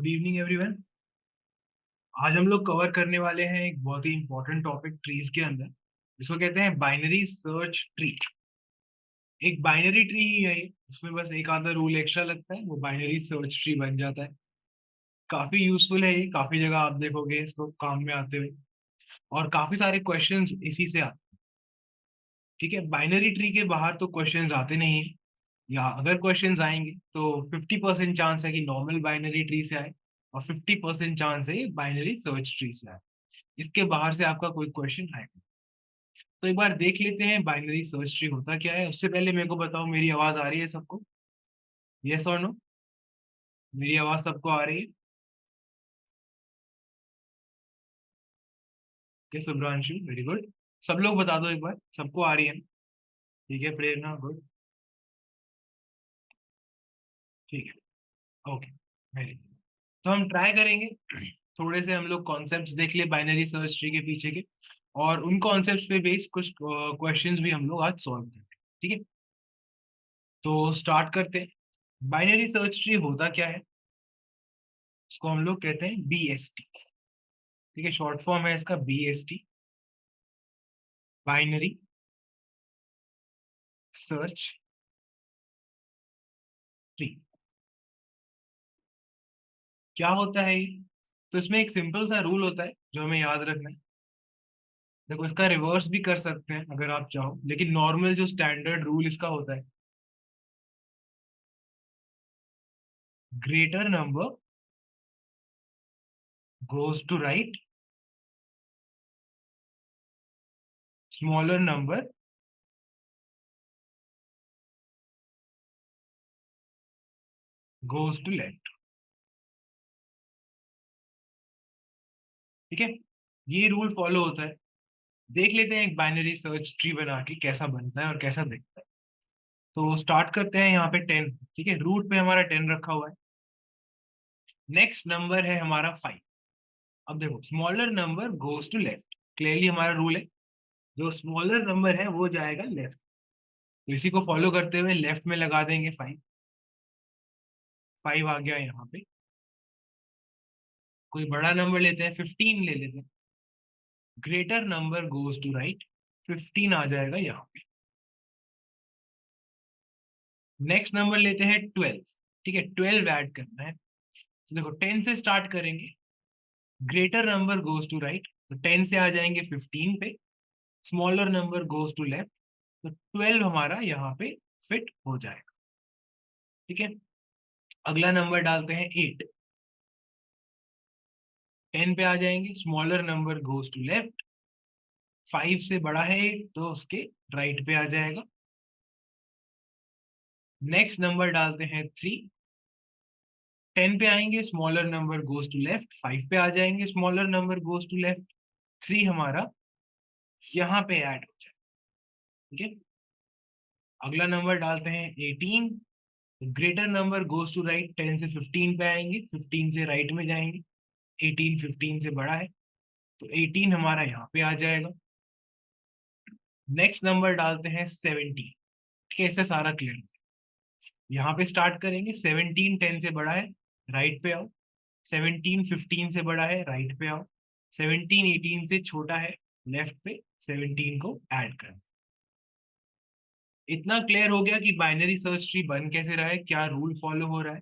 Good evening everyone. आज हम लोग कवर करने वाले हैं एक बहुत ही इंपॉर्टेंट टॉपिक ट्रीज के अंदर। इसको कहते हैं बाइनरी सर्च ट्री। एक बाइनरी ट्री ही है ये, उसमें बस एक आधा रूल एक्स्ट्रा लगता है, वो बाइनरी सर्च ट्री बन जाता है। काफी यूजफुल है ये, काफी जगह आप देखोगे इसको काम में आते हुए, और काफी सारे क्वेश्चंस इसी से आते हैं। ठीक है, बाइनरी ट्री के बाहर तो क्वेश्चंस आते नहीं है, या अगर क्वेश्चंस आएंगे तो 50% चांस है कि नॉर्मल बाइनरी ट्री से आए, और 50% चांस है बाइनरी सर्च ट्री से आए। इसके बाहर से आपका कोई क्वेश्चन आएगा। तो एक बार देख लेते हैं बाइनरी सर्च ट्री होता क्या है। उससे पहले मेरे को बताओ, मेरी आवाज आ रही है सबको? यस और नो? मेरी आवाज सबको आ रही है? Okay Shubhranshu, very good. सब लोग बता दो एक बार, सबको आ रही है ना? ठीक है, प्रेरणा गुड। ठीक है, ओके, वेरी गुड। तो हम ट्राई करेंगे थोड़े से हम लोग कॉन्सेप्ट्स देख ले बाइनरी सर्च ट्री के पीछे के, और उन कॉन्सेप्ट्स पे बेस्ड कुछ क्वेश्चंस भी हम लोग आज सॉल्व करेंगे। ठीक है, तो स्टार्ट करते हैं। बाइनरी सर्च ट्री होता क्या है? इसको हम लोग कहते हैं BST। ठीक है, शॉर्ट फॉर्म है इसका BST, बाइनरी सर्च ट्री। क्या होता है ये? तो इसमें एक सिंपल सा रूल होता है जो हमें याद रखना है। देखो, इसका रिवर्स भी कर सकते हैं अगर आप चाहो, लेकिन नॉर्मल जो स्टैंडर्ड रूल इसका होता है, greater number goes to right, smaller number goes to left. ठीक है, ये रूल फॉलो होता है। देख लेते हैं एक बाइनरी सर्च ट्री बना के कैसा बनता है और कैसा दिखता है। तो स्टार्ट करते हैं यहाँ पे 10। ठीक है, रूट पे हमारा 10 रखा हुआ है। नेक्स्ट नंबर है हमारा 5। अब देखो, smaller number goes to left, clearly हमारा रूल है, जो स्मॉलर नंबर है वो जाएगा लेफ्ट। तो इसी को फॉलो करते हुए लेफ्ट में लगा देंगे 5। 5 आ गया यहाँ पे। कोई बड़ा नंबर लेते हैं, 15 ले लेते हैं। Greater number goes to right, 15 आ जाएगा यहाँ पे। नेक्स्ट नंबर लेते हैं 12। ठीक है, 12 ऐड करना है। तो देखो, 10 से स्टार्ट करेंगे, greater number goes to right, तो 10 से आ जाएंगे 15 पे, smaller number goes to left, तो 12 हमारा यहाँ पे फिट हो जाएगा। ठीक है, अगला नंबर डालते हैं 8। 10 पे आ जाएंगे, smaller number goes to left, 5 से बड़ा है 8 तो उसके राइट पे आ जाएगा। नेक्स्ट नंबर डालते हैं 3। 10 पे आएंगे, smaller number goes to left, 5 पे आ जाएंगे, smaller number goes to left, 3 हमारा यहाँ पे ऐड हो जाए। ठीक है, अगला नंबर डालते हैं 18। Greater number goes to right, 10 से 15 पे आएंगे, 15 से राइट में जाएंगे, 18 15 से बड़ा है तो 18 हमारा यहाँ पे आ जाएगा। नेक्स्ट नंबर डालते हैं 17। ठीक है, इससे सारा क्लियर। यहाँ पे स्टार्ट करेंगे, 17 10 से बड़ा है, राइट पे आओ। 17 15 से बड़ा है, राइट पे आओ। 17 18 से छोटा है, लेफ्ट पे 17 को ऐड कर। इतना क्लियर हो गया कि बाइनरी सर्च ट्री बन कैसे रहा है, क्या रूल फॉलो हो रहा है।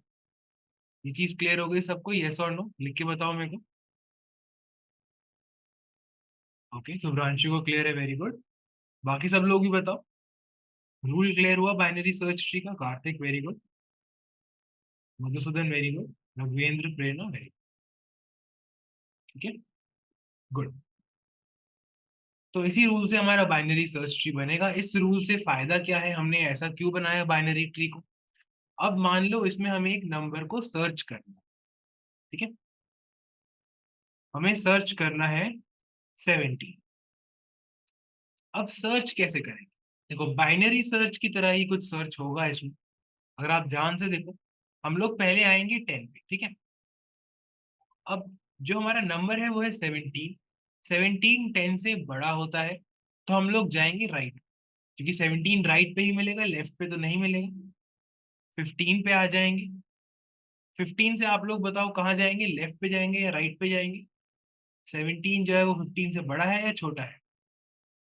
ये चीज क्लियर हो गई सबको? यस और नो लिख के बताओ मेरे को। ओके, शुभ्रांशु को क्लियर है, वेरी गुड। बाकी सब लोग भी बताओ, रूल क्लियर हुआ बाइनरी सर्च ट्री का? Kartik very good, Madhusudan very good, Raghuvendra Prerna very. ठीक है, गुड। तो इसी रूल से हमारा बाइनरी सर्च ट्री बनेगा। इस रूल से फायदा क्या है, हमने ऐसा क्यों बनाया बाइनरी ट्री को? अब मान लो इसमें हमें एक नंबर को सर्च करना है। ठीक है, हमें सर्च करना है 70। अब सर्च कैसे करेंगे? देखो, बाइनरी सर्च की तरह ही कुछ सर्च होगा इसमें। अगर आप ध्यान से देखो, हम लोग पहले आएंगे 10 पे। ठीक है, अब जो हमारा नंबर है वो है 17। 17 10 से बड़ा होता है, तो हम लोग जाएंगे राइट, क्योंकि 17 राइट पे ही मिलेगा, लेफ्ट पे तो नहीं मिलेगा। 15 पे आ जाएंगे। 15 से आप लोग बताओ कहाँ जाएंगे, लेफ्ट पे जाएंगे या राइट पे जाएंगे? 17 जो है वो 15 से बड़ा है या छोटा है?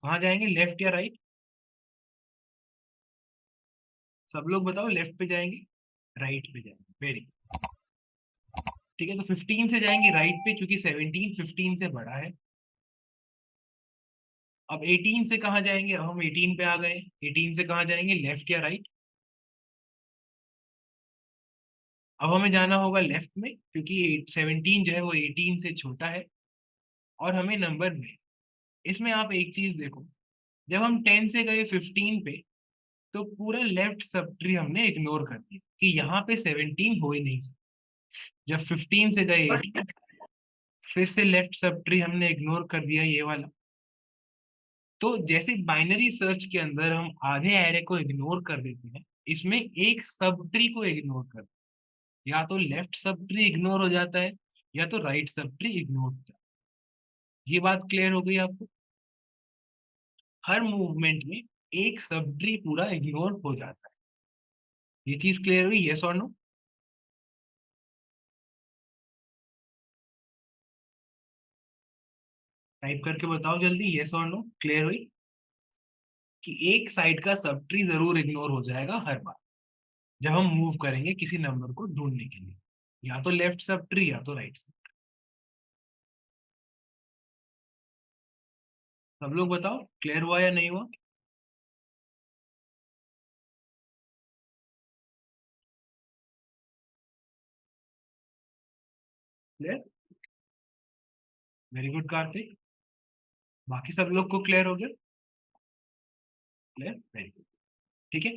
कहाँ जाएंगे, लेफ्ट या राइट? सब लोग बताओ, लेफ्ट पे जाएंगे, राइट पे जाएंगे? वेरी, ठीक है, तो 15 से जाएंगे राइट पे क्योंकि 17 15 से बड़ा है। अब 18 से कहाँ जाएंगे, अब हम 18 पे आ गए, 18 से कहाँ जाएंगे, लेफ्ट या राइट? अब हमें जाना होगा लेफ्ट में क्योंकि 17 जो है वो 18 से छोटा है और हमें नंबर में, इसमें आप एक चीज देखो, जब हम 10 से गए 15 पे तो पूरा लेफ्ट सब ट्री हमने इग्नोर कर दिया कि यहाँ पे 17 हो ही नहीं सकता। जब 15 से गए 18, फिर से लेफ्ट सब ट्री हमने इग्नोर कर दिया ये वाला। तो जैसे बाइनरी सर्च के अंदर हम आधे एरे को इग्नोर कर देते हैं, इसमें एक सब ट्री को इग्नोर कर, या तो लेफ्ट सब ट्री इग्नोर हो जाता है या तो राइट सब ट्री इग्नोर हो जाता है। ये बात क्लियर हो गई आपको? हर मूवमेंट में एक सब ट्री पूरा इग्नोर हो जाता है। ये चीज क्लियर हुई, यस और नो? टाइप करके बताओ जल्दी, यस और नो, क्लियर हुई कि एक साइड का सब ट्री जरूर इग्नोर हो जाएगा हर बार जब हम मूव करेंगे किसी नंबर को ढूंढने के लिए, या तो लेफ्ट सब ट्री या तो राइट सब। सब लोग बताओ क्लियर हुआ या नहीं हुआ? क्लियर? Very good Kartik. बाकी सब लोग को क्लियर हो गया? Clear, very good. ठीक है,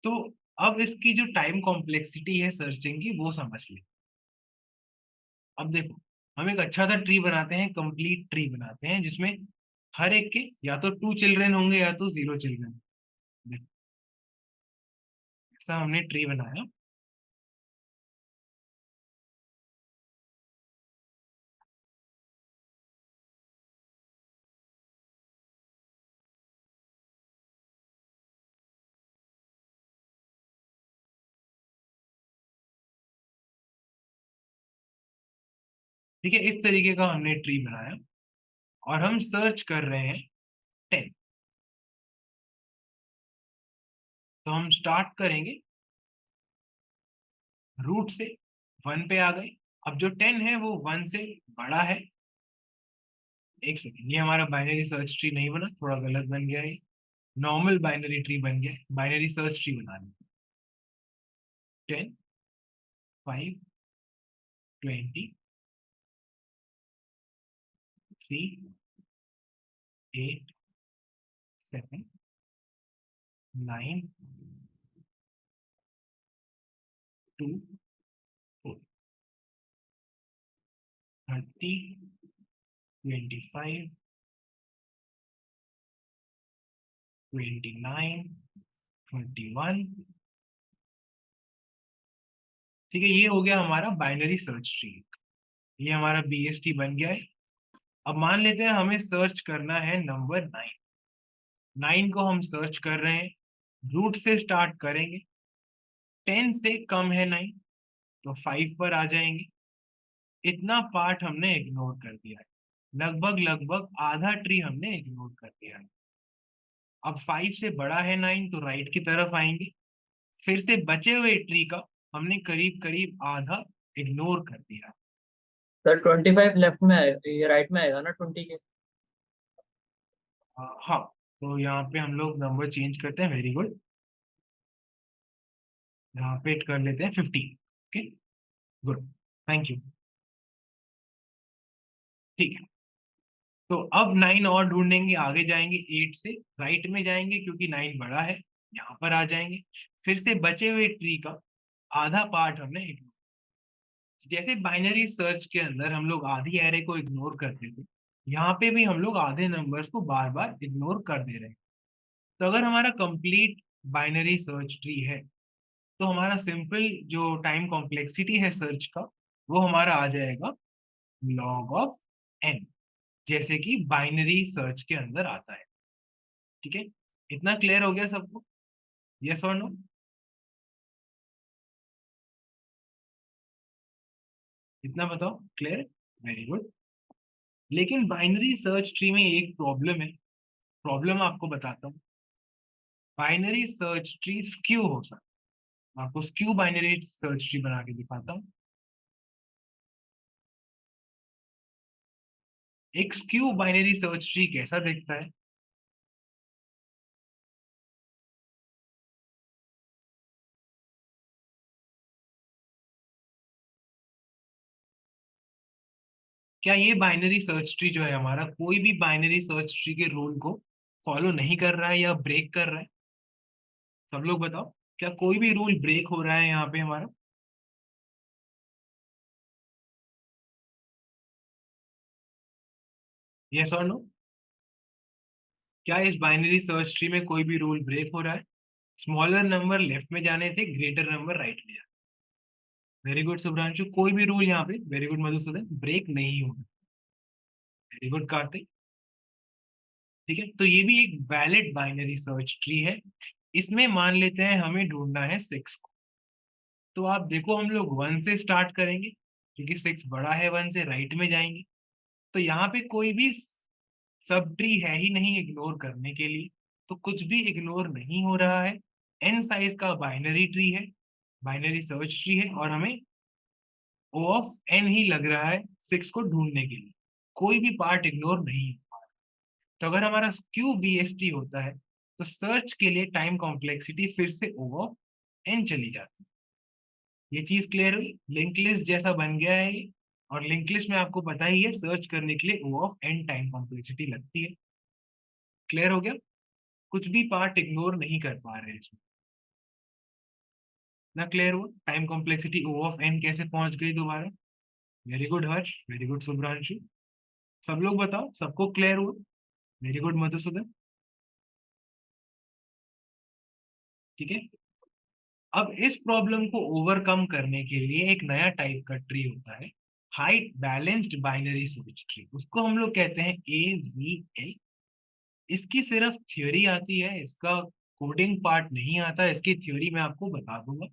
तो अब इसकी जो टाइम कॉम्प्लेक्सिटी है सर्चिंग की वो समझ ले। अब देखो, हम एक अच्छा सा ट्री बनाते हैं, कंप्लीट ट्री बनाते हैं जिसमें हर एक के या तो 2 चिल्ड्रन होंगे या तो 0 चिल्ड्रन। ऐसा हमने ट्री बनाया। ठीक है, इस तरीके का हमने ट्री बनाया और हम सर्च कर रहे हैं 10। तो हम स्टार्ट करेंगे रूट से, 1 पे आ गए। अब जो 10 है वो 1 से बड़ा है। एक सेकेंड, ये हमारा बाइनरी सर्च ट्री नहीं बना, थोड़ा गलत बन गया है। नॉर्मल बाइनरी ट्री बन गया, बाइनरी सर्च ट्री बना लें। 10, 5, 20, 3, 8, 7, 9, 2, 4, 30, 25, 29, 21। ठीक है, ये हो गया हमारा बाइनरी सर्च ट्री। ये हमारा बीएसटी बन गया है। अब मान लेते हैं हमें सर्च करना है नंबर 9। 9 को हम सर्च कर रहे हैं, रूट से स्टार्ट करेंगे। 10 से कम है 9 तो 5 पर आ जाएंगे। इतना पार्ट हमने इग्नोर कर दिया है, लगभग लगभग आधा ट्री हमने इग्नोर कर दिया है। अब 5 से बड़ा है 9 तो राइट की तरफ आएंगे। फिर से बचे हुए ट्री का हमने करीब करीब आधा इग्नोर कर दिया। सर 25 लेफ्ट में आएगा, ये राइट में आएगा ना 20 के? हाँ, तो यहाँ पे हम लोग नंबर चेंज करते हैं, वेरी गुड। यहाँ पे कर लेते हैं 15। Okay, good, thank you. ठीक है, तो अब 9 और ढूंढेंगे, आगे जाएंगे 8 से राइट में जाएंगे क्योंकि 9 बड़ा है, यहाँ पर आ जाएंगे। फिर से बचे हुए ट्री का आधा पार्ट हमने इग्नोर, जैसे बाइनरी सर्च के अंदर हम लोग आधी एरे को इग्नोर करते थे, यहाँ पे भी हम लोग आधे नंबर्स को बार बार इग्नोर कर दे रहे हैं। तो अगर हमारा कंप्लीट बाइनरी सर्च ट्री है तो हमारा सिंपल जो टाइम कॉम्प्लेक्सिटी है सर्च का वो हमारा आ जाएगा लॉग ऑफ एन, जैसे कि बाइनरी सर्च के अंदर आता है। ठीक है, इतना क्लियर हो गया सबको, यस और नो? इतना बताओ, क्लियर? Very good. लेकिन बाइनरी सर्च ट्री में एक प्रॉब्लम है, प्रॉब्लम आपको बताता हूँ। बाइनरी सर्च ट्री स्क्यू हो सकता है। मैं आपको स्क्यू बाइनरी सर्च ट्री बना के दिखाता हूँ। एक स्क्यू बाइनरी सर्च ट्री कैसा दिखता है? क्या ये बाइनरी सर्च ट्री जो है हमारा, कोई भी बाइनरी सर्च ट्री के रूल को फॉलो नहीं कर रहा है या ब्रेक कर रहा है? सब लोग बताओ, क्या कोई भी रूल ब्रेक हो रहा है यहाँ पे हमारा? यस और नो? क्या इस बाइनरी सर्च ट्री में कोई भी रूल ब्रेक हो रहा है? स्मॉलर नंबर लेफ्ट में जाने थे, ग्रेटर नंबर राइट में जाने। वेरी गुड शुभ्रांशु, कोई भी रूल यहाँ पे, वेरी गुड मधुसूदन, ब्रेक नहीं होगा। Very good Kartik. ठीक है, तो ये भी एक वैलिड बाइनरी सर्च ट्री है। इसमें मान लेते हैं हमें ढूंढना है 6 को। तो आप देखो, हम लोग 1 से स्टार्ट करेंगे क्योंकि 6 बड़ा है 1 से, राइट में जाएंगे। तो यहाँ पे कोई भी सब ट्री है ही नहीं इग्नोर करने के लिए, तो कुछ भी इग्नोर नहीं हो रहा है। एन साइज का बाइनरी ट्री है, बाइनरी सर्च ट्री है, और हमें ओ ऑफ एन ही लग रहा है 6 को ढूंढने के लिए। कोई भी पार्ट इग्नोर नहीं है। तो अगर हमारा क्यू बी एस टी होता है, तो सर्च के लिए टाइम कॉम्प्लेक्सिटी फिर से ओ ऑफ एन चली जाती है। ये चीज क्लियर हुई? लिंक लिस्ट जैसा बन गया है ये। और लिंक लिस्ट में आपको पता ही है, सर्च करने के लिए ओ ऑफ एन टाइम कॉम्प्लेक्सिटी लगती है। क्लियर हो गया? कुछ भी पार्ट इग्नोर नहीं कर पा रहे हैं इसमें। ना क्लियर हुआ? Time complexity O of N कैसे पहुंच गई दोबारा? Very good Harsh, very good Shubhranshu. सब लोग बताओ, सबको क्लियर हुआ? Very good Madhusudan. ठीक है, अब इस प्रॉब्लम को ओवरकम करने के लिए एक नया टाइप का ट्री होता है, height balanced binary search tree. उसको हम लोग कहते हैं AVL। इसकी सिर्फ थ्योरी आती है, इसका कोडिंग पार्ट नहीं आता। इसकी थ्योरी मैं आपको बता दूंगा।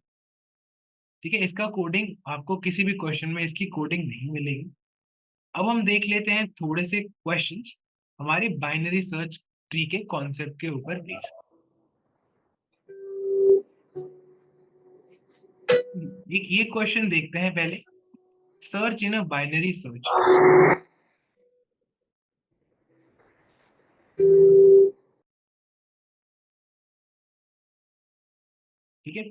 ठीक है, इसका कोडिंग आपको किसी भी क्वेश्चन में इसकी कोडिंग नहीं मिलेगी। अब हम देख लेते हैं थोड़े से क्वेश्चंस हमारी बाइनरी सर्च ट्री के कॉन्सेप्ट के ऊपर बेस्ड। एक ये क्वेश्चन देखते हैं पहले। Search in a binary search tree. ठीक है,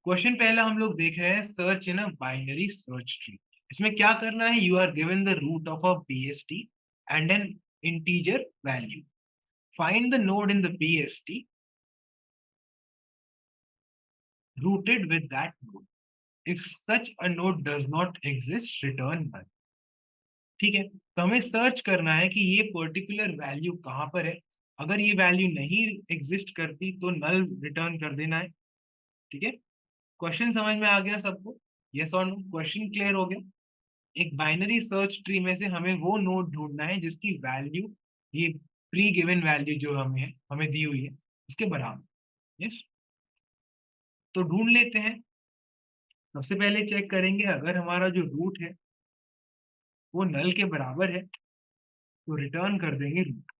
क्वेश्चन पहला हम लोग देख रहे हैं, search in a binary search tree. इसमें क्या करना है? You are given the root of a BST and an integer value. Find the node in the BST rooted with that node. If such a node does not exist, return null. ठीक है, तो हमें search करना है कि ये particular value कहाँ पर है। अगर ये वैल्यू नहीं एग्जिस्ट करती तो नल रिटर्न कर देना है। ठीक है, क्वेश्चन समझ में आ गया सबको? यस और नो? क्वेश्चन क्लियर हो गया? एक बाइनरी सर्च ट्री में से हमें वो नोड ढूंढना है जिसकी वैल्यू, ये प्री गिवन वैल्यू जो हमें दी हुई है, उसके बराबर। यस, तो ढूंढ लेते हैं। सबसे पहले चेक करेंगे, अगर हमारा जो रूट है वो नल के बराबर है तो रिटर्न कर देंगे रूट।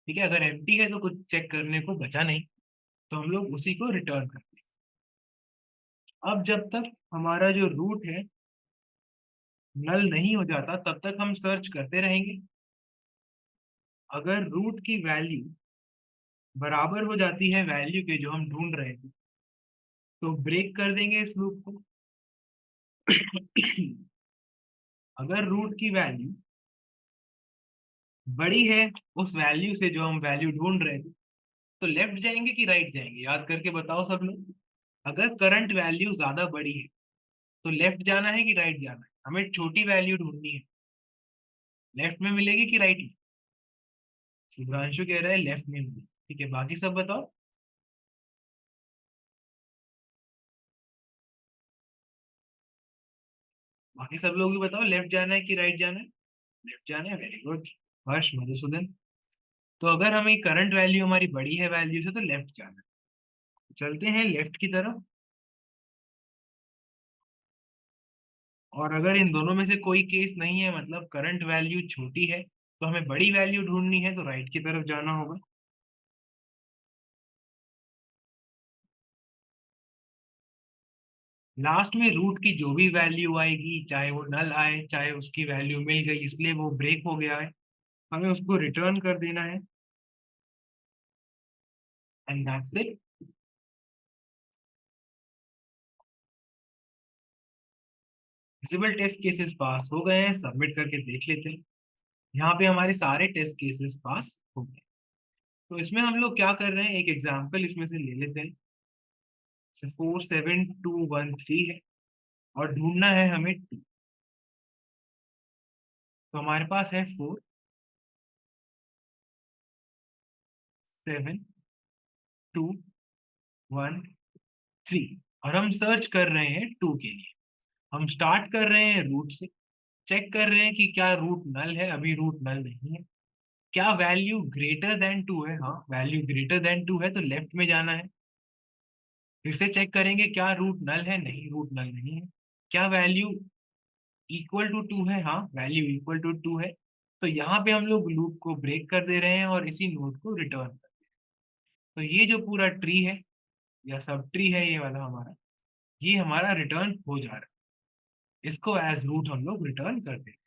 ठीक है, अगर एम्प्टी है तो कुछ चेक करने को बचा नहीं, तो हम लोग उसी को रिटर्न करते हैं। अब जब तक हमारा जो रूट है नल नहीं हो जाता, तब तक हम सर्च करते रहेंगे। अगर रूट की वैल्यू बराबर हो जाती है वैल्यू के जो हम ढूंढ रहे थे, तो ब्रेक कर देंगे इस लूप को। अगर रूट की वैल्यू बड़ी है उस वैल्यू से जो हम वैल्यू ढूंढ रहे थे, तो लेफ्ट जाएंगे कि राइट जाएंगे? याद करके बताओ सब लोग। अगर करंट वैल्यू ज्यादा बड़ी है तो लेफ्ट जाना है कि राइट जाना है? हमें छोटी वैल्यू ढूंढनी है, लेफ्ट में मिलेगी कि राइट में? शुभ्रांशु कह रहा है लेफ्ट में मिलेगी। ठीक है, बाकी सब बताओ। बाकी सब लोग भी बताओ, लेफ्ट जाना है कि राइट जाना है? लेफ्ट जाना है, वेरी गुड हर्ष मधुसूदन। तो अगर हमें करंट वैल्यू हमारी बड़ी है वैल्यू से, तो लेफ्ट जाना है। चलते हैं लेफ्ट की तरफ। और अगर इन दोनों में से कोई केस नहीं है, मतलब करंट वैल्यू छोटी है, तो हमें बड़ी वैल्यू ढूंढनी है, तो राइट की तरफ जाना होगा। लास्ट में रूट की जो भी वैल्यू आएगी, चाहे वो नल आए चाहे उसकी वैल्यू मिल गई इसलिए वो ब्रेक हो गया है, हमें उसको रिटर्न कर देना है, and that's it. Visible test cases pass हो गए हैं, सबमिट करके देख लेते हैं। यहाँ पे हमारे सारे टेस्ट केसेस पास हो गए। तो इसमें हम लोग क्या कर रहे हैं, एक एग्जांपल इसमें से ले लेते हैं। 47213 है और ढूंढना है हमें 2। तो हमारे पास है 47213 और हम सर्च कर रहे हैं 2 के लिए। हम स्टार्ट कर रहे हैं रूट से, चेक कर रहे हैं कि क्या रूट नल है, अभी रूट नल नहीं है। क्या वैल्यू ग्रेटर देन 2 है, हाँ वैल्यू ग्रेटर देन 2 है तो लेफ्ट में जाना है। फिर से चेक करेंगे क्या रूट नल है, नहीं रूट नल नहीं है। क्या वैल्यू इक्वल टू 2 है, हाँ वैल्यू इक्वल टू 2 है। तो यहाँ पे हम लोग लूप को ब्रेक कर दे रहे हैं और इसी नोड को रिटर्न कर। तो ये जो पूरा ट्री है या सब ट्री है ये वाला हमारा, ये हमारा रिटर्न हो जा रहा है। इसको एज रूट हम लोग रिटर्न कर देंगे।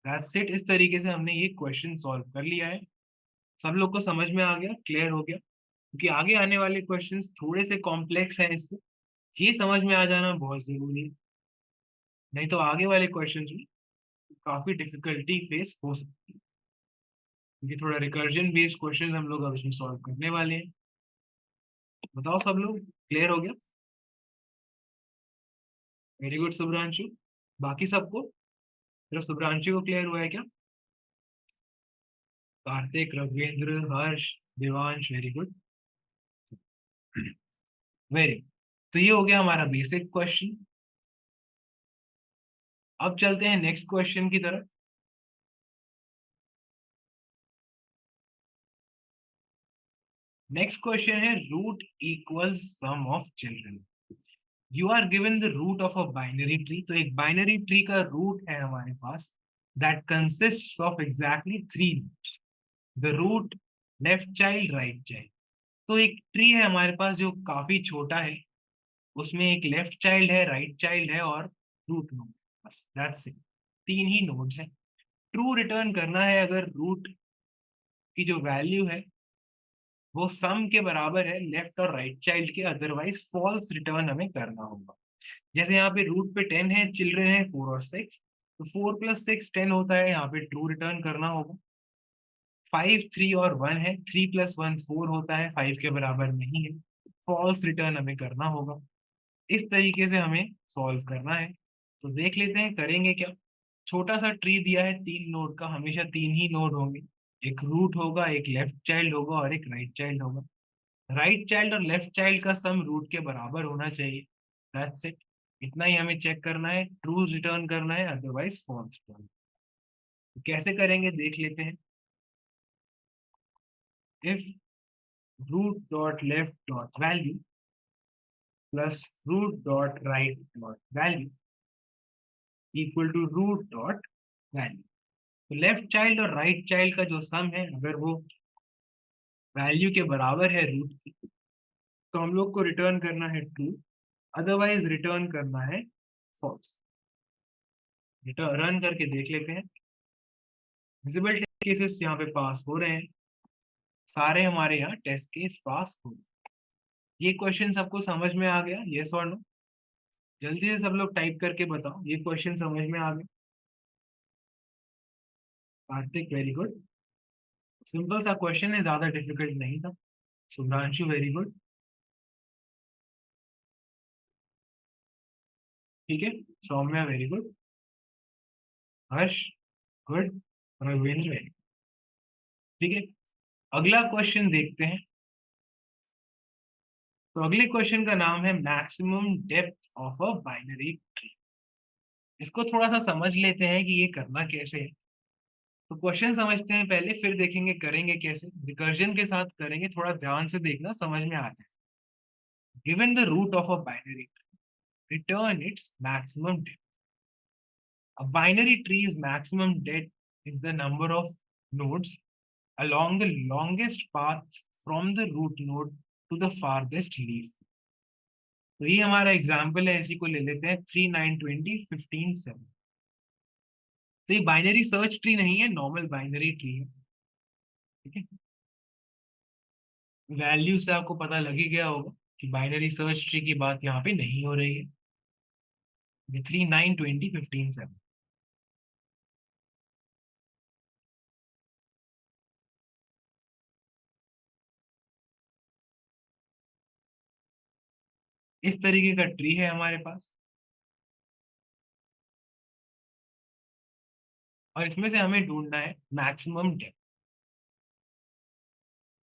That's it. इस तरीके से हमने ये क्वेश्चन सॉल्व कर लिया है। सब लोग को समझ में आ गया, क्लियर हो गया? क्योंकि आगे आने वाले क्वेश्चंस थोड़े से कॉम्प्लेक्स हैं, इससे ये समझ में आ जाना बहुत जरूरी है, नहीं तो आगे वाले क्वेश्चंस में काफी डिफिकल्टी फेस हो सकती है। क्योंकि थोड़ा रिकर्जन बेस्ड क्वेश्चन हम लोग अब इसमें सॉल्व करने वाले हैं। बताओ सब लोग, क्लियर हो गया? Very good Shubhranshu. बाकी सबको, सिर्फ शुभ्रांशु को क्लियर हुआ है क्या? कार्तिक, रघुवेंद्र, हर्ष, देवांश, वेरी गुड, वेरी। तो ये हो गया हमारा बेसिक क्वेश्चन। अब चलते हैं नेक्स्ट क्वेश्चन की तरफ। नेक्स्ट क्वेश्चन है root equals sum of children. You are given the root of a binary tree. तो एक बाइनरी ट्री का रूट है हमारे पास, that consist of exactly 3 the root, left child, right child. तो एक ट्री है हमारे पास जो काफी छोटा है, उसमें एक लेफ्ट चाइल्ड है, राइट चाइल्ड है और रूट नोड, बस दैट्स इट। 3 ही नोड्स हैं। ट्रू रिटर्न करना है अगर रूट की जो वैल्यू है वो सम के बराबर है लेफ्ट और राइट चाइल्ड के, अदरवाइज फॉल्स रिटर्न हमें करना होगा। जैसे यहाँ पे रूट पे 10 है, चिल्ड्रन है 4 और 6, तो 4 + 6 10 होता है, यहाँ पे ट्रू रिटर्न करना होगा। 5 3 और 1 है, 3 + 1 4 होता है, 5 के बराबर नहीं है, फॉल्स रिटर्न हमें करना होगा। इस तरीके से हमें सॉल्व करना है। तो देख लेते हैं करेंगे क्या। छोटा सा ट्री दिया है 3 नोड का, हमेशा 3 ही नोड होंगे। एक रूट होगा, एक लेफ्ट चाइल्ड होगा और एक राइट चाइल्ड होगा। राइट चाइल्ड और लेफ्ट चाइल्ड का सम रूट के बराबर होना चाहिए। That's it. इतना ही हमें चेक करना है, ट्रू रिटर्न करना है, अदरवाइज फॉल्स रिटर्न। कैसे करेंगे देख लेते हैं। If root dot left dot value plus root dot right dot value equal to root dot value. तो लेफ्ट चाइल्ड और राइट चाइल्ड का जो सम है, अगर वो वैल्यू के बराबर है रूट की, तो हम लोग को रिटर्न करना है ट्रू, अदरवाइज रिटर्न करना है फॉल्स। रिटर्न रन करके देख लेते हैं। विजिबल टेस्ट केसेस यहाँ पे पास हो रहे हैं, सारे हमारे यहाँ टेस्ट केस पास हो गए। ये क्वेश्चन सबको समझ में आ गया, यस और नो? जल्दी से सब लोग टाइप करके बताओ ये क्वेश्चन समझ में आ गया। Kartik, very good. सिंपल सा क्वेश्चन है, ज्यादा डिफिकल्ट नहीं था। Shubhranshu, very good. ठीक है। Saumya, very good. Harsh, good. Raghuvendra, very. ठीक है। अगला क्वेश्चन देखते हैं। तो अगले क्वेश्चन का नाम है maximum depth of a binary tree. इसको थोड़ा सा समझ लेते हैं कि ये करना कैसे है। तो क्वेश्चन समझते हैं पहले, फिर देखेंगे करेंगे कैसे। रिकर्जन के साथ करेंगे, थोड़ा ध्यान से देखना, समझ में आ जाए। Given the root of a binary tree, return its maximum depth. A binary tree's maximum depth is the number of nodes along the longest path from the root node to the farthest leaf. तो ये हमारा example है, इसी को ले लेते हैं 3 9 20 15 7। तो ये बाइनरी सर्च ट्री नहीं है, नॉर्मल बाइनरी ट्री है। ठीक है, वैल्यू से आपको पता लग ही गया होगा कि बाइनरी सर्च ट्री की बात यहाँ पे नहीं हो रही है। 3 9 20 15 7। इस तरीके का ट्री है हमारे पास, और इसमें से हमें ढूंढना है मैक्सिमम डेप्थ।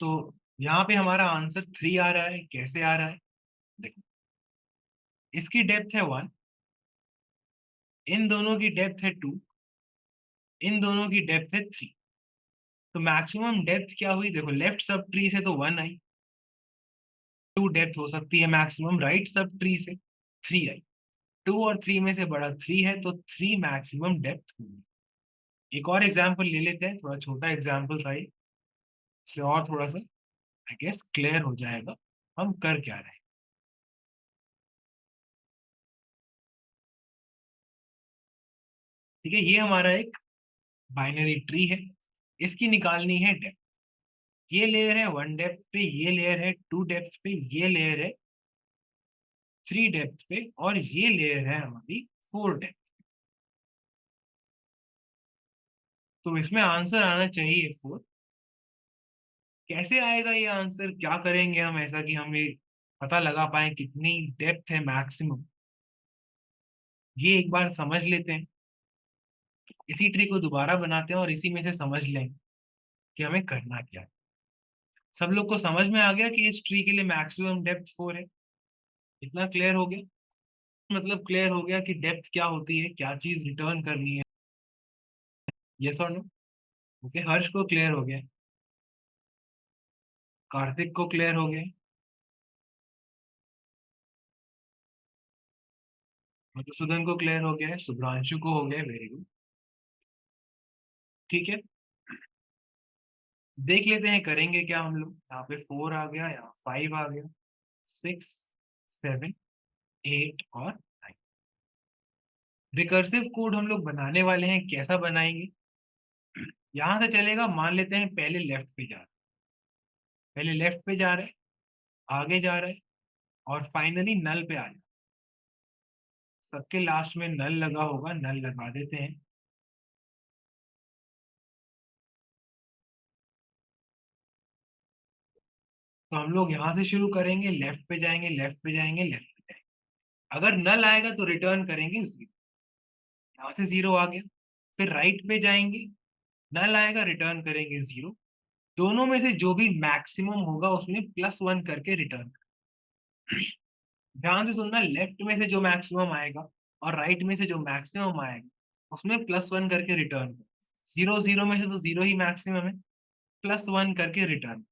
तो यहाँ पे हमारा आंसर 3 आ रहा है। कैसे आ रहा है देखो, इसकी डेप्थ है 1, इन दोनों की डेप्थ है 2, इन दोनों की डेप्थ है 3। तो मैक्सिमम डेप्थ क्या हुई देखो, लेफ्ट सब ट्री से तो 1 आई, 2 डेप्थ हो सकती है मैक्सिमम, राइट सब ट्री से 3 आई, 2 और 3 में से बड़ा 3 है, तो 3 मैक्सिमम डेप्थ होगी। एक और एग्जाम्पल ले लेते हैं, थोड़ा छोटा एग्जाम्पल था ये, इससे और थोड़ा सा आई गेस क्लियर हो जाएगा हम कर क्या रहे हैं। ठीक है, ये हमारा एक बाइनरी ट्री है, इसकी निकालनी है डेप्थ। ये लेयर है 1 डेप्थ पे, ये लेयर है 2 डेप्थ पे, ये लेयर है 3 डेप्थ पे, और ये लेयर है हमारी 4 डेप्थ। तो इसमें आंसर आना चाहिए 4। कैसे आएगा ये आंसर, क्या करेंगे हम ऐसा कि हम ये पता लगा पाए कितनी डेप्थ है मैक्सिमम, ये एक बार समझ लेते हैं। इसी ट्री को दोबारा बनाते हैं और इसी में से समझ लें कि हमें करना क्या है। सब लोग को समझ में आ गया कि इस ट्री के लिए मैक्सिमम डेप्थ 4 है? इतना क्लियर हो गया, मतलब क्लियर हो गया कि डेप्थ क्या होती है, क्या चीज रिटर्न करनी है। यस और नो? ओके, हर्ष को क्लियर हो गया, कार्तिक को क्लियर हो गया, मधुसूदन को क्लियर हो गया है, शुभ्रांशु को हो गया, वेरी गुड। ठीक है, देख लेते हैं करेंगे क्या हम लोग। यहाँ पे 4 आ गया, यहाँ 5 आ गया, 6 7 8 और 9। रिकर्सिव कोड हम लोग बनाने वाले हैं, कैसा बनाएंगे? यहां से चलेगा, मान लेते हैं पहले लेफ्ट पे जा रहे, पहले लेफ्ट पे जा रहे, आगे जा रहे, और फाइनली नल पे आ जाए। सबके लास्ट में नल लगा होगा, नल लगा देते हैं। तो हम लोग यहाँ से शुरू करेंगे, लेफ्ट पे जाएंगे, लेफ्ट पे जाएंगे, लेफ्ट पे जाएंगे। अगर नल आएगा तो रिटर्न करेंगे 0। यहाँ से 0 आ गया, फिर राइट पे जाएंगे, नल आएगा, रिटर्न करेंगे 0। दोनों में से जो भी मैक्सिमम होगा उसमें +1 करके रिटर्न। ध्यान से सुनना, लेफ्ट में से जो मैक्सिमम आएगा और राइट में से जो मैक्सिमम आएगा उसमें +1 करके रिटर्न। 0 0 में से तो 0 ही मैक्सिमम है, +1 करके रिटर्न।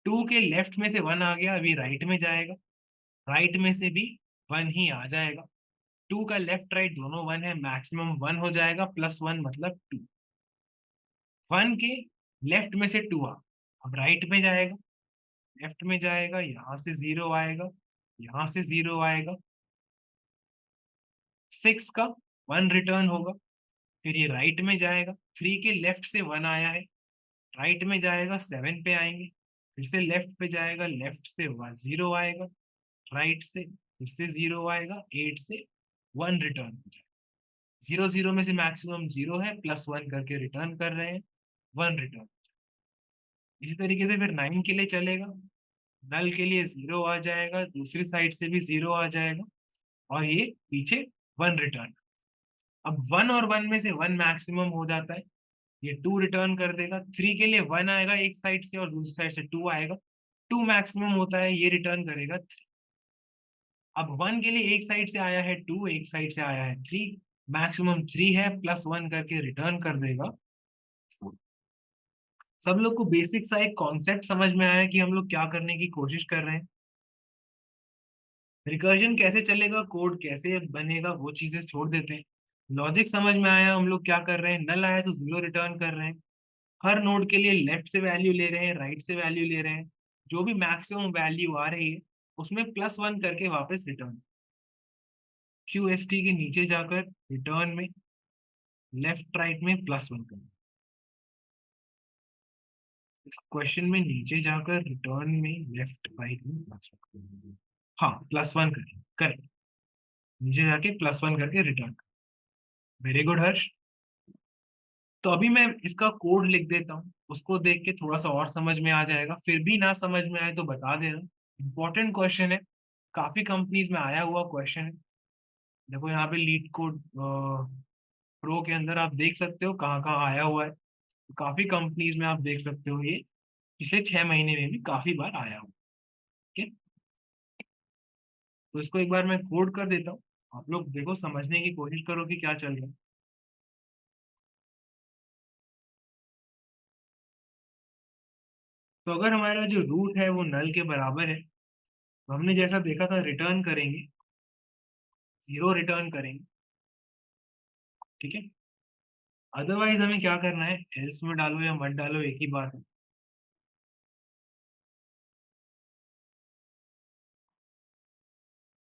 2 के लेफ्ट में से 1 आ गया, अभी राइट में जाएगा, राइट में से भी 1 ही आ जाएगा। 2 का लेफ्ट राइट दोनों 1 है, मैक्सिमम 1 हो जाएगा, +1 मतलब 2। 1 के लेफ्ट में से 2 आ, अब राइट में जाएगा, लेफ्ट में जाएगा, यहाँ से 0 आएगा, यहाँ से 0 आएगा, 6 का 1 रिटर्न होगा, फिर ये राइट में जाएगा, 3 के लेफ्ट से 1 आया है, राइट में जाएगा, 7 पे आएंगे, फिर से लेफ्ट पे जाएगा, लेफ्ट से 0 आएगा, राइट से फिर से 0 आएगा, 8 से 1 रिटर्न हो जाएगा। 0 0 में से मैक्सिमम 0 है, +1 करके रिटर्न कर रहे हैं, 1 रिटर्न। इसी तरीके से फिर 9 के लिए चलेगा, नल के लिए 0 आ जाएगा, दूसरी साइड से भी 0 आ जाएगा, और ये पीछे 1 रिटर्न। अब 1 और 1 में से 1 मैक्सिमम हो जाता है, ये 2 रिटर्न कर देगा। 3 के लिए 1 आएगा एक साइड से और दूसरी साइड से 2 आएगा, 2 मैक्सिमम होता है, ये रिटर्न करेगा 3। अब 1 के लिए एक साइड से आया है 2, एक साइड से आया है 3, मैक्सिमम 3 है, +1 करके रिटर्न कर देगा 4। सब लोग को बेसिक सा एक कॉन्सेप्ट समझ में आया कि हम लोग क्या करने की कोशिश कर रहे हैं। रिकर्जन कैसे चलेगा, कोड कैसे बनेगा, वो चीजें छोड़ देते हैं। लॉजिक समझ में आया? हम लोग क्या कर रहे हैं, नल आया तो जीरो रिटर्न कर रहे हैं, हर नोड के लिए लेफ्ट से वैल्यू ले रहे हैं, राइट से वैल्यू ले रहे हैं, जो भी मैक्सिमम वैल्यू आ रही है उसमें +1 करके वापस रिटर्न। QST के नीचे जाकर रिटर्न में लेफ्ट राइट में +1 करना। इस क्वेश्चन में नीचे जाकर रिटर्न में लेफ्ट राइट में +1 करना। हाँ, +1 करें, करेक्ट। नीचे जाके +1 करके रिटर्न। वेरी गुड हर्ष। तो अभी मैं इसका कोड लिख देता हूँ, उसको देख के थोड़ा सा और समझ में आ जाएगा, फिर भी ना समझ में आए तो बता देना। इंपॉर्टेंट क्वेश्चन है, काफी कंपनीज में आया हुआ क्वेश्चन है। देखो यहाँ पे लीड कोड प्रो के अंदर आप देख सकते हो कहाँ कहाँ आया हुआ है। तो काफी कंपनीज में आप देख सकते हो, ये पिछले 6 महीने में भी काफी बार आया हुआ। ठीक है, तो इसको एक बार मैं कोड कर देता हूँ, आप लोग देखो समझने की कोशिश करो कि क्या चल रहा है। तो अगर हमारा जो रूट है वो नल के बराबर है, तो हमने जैसा देखा था रिटर्न करेंगे, जीरो रिटर्न करेंगे। ठीक है, अदरवाइज हमें क्या करना है, एल्स में डालो या मत डालो एक ही बात है।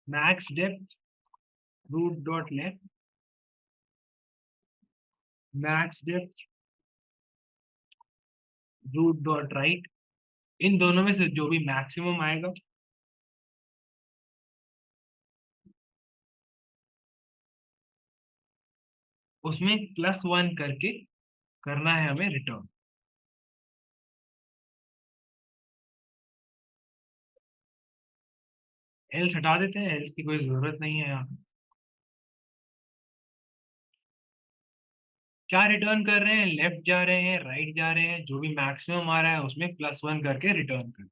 Max depth root dot left, max depth root dot right, इन दोनों में से जो भी मैक्सिमम आएगा उसमें +1 करके करना है हमें रिटर्न। एल्स हटा देते हैं, एल्स की कोई जरूरत नहीं है यहाँ पे। क्या रिटर्न कर रहे हैं, लेफ्ट जा रहे हैं, राइट जा रहे हैं, जो भी मैक्सिमम आ रहा है उसमें +1 करके रिटर्न कर। एक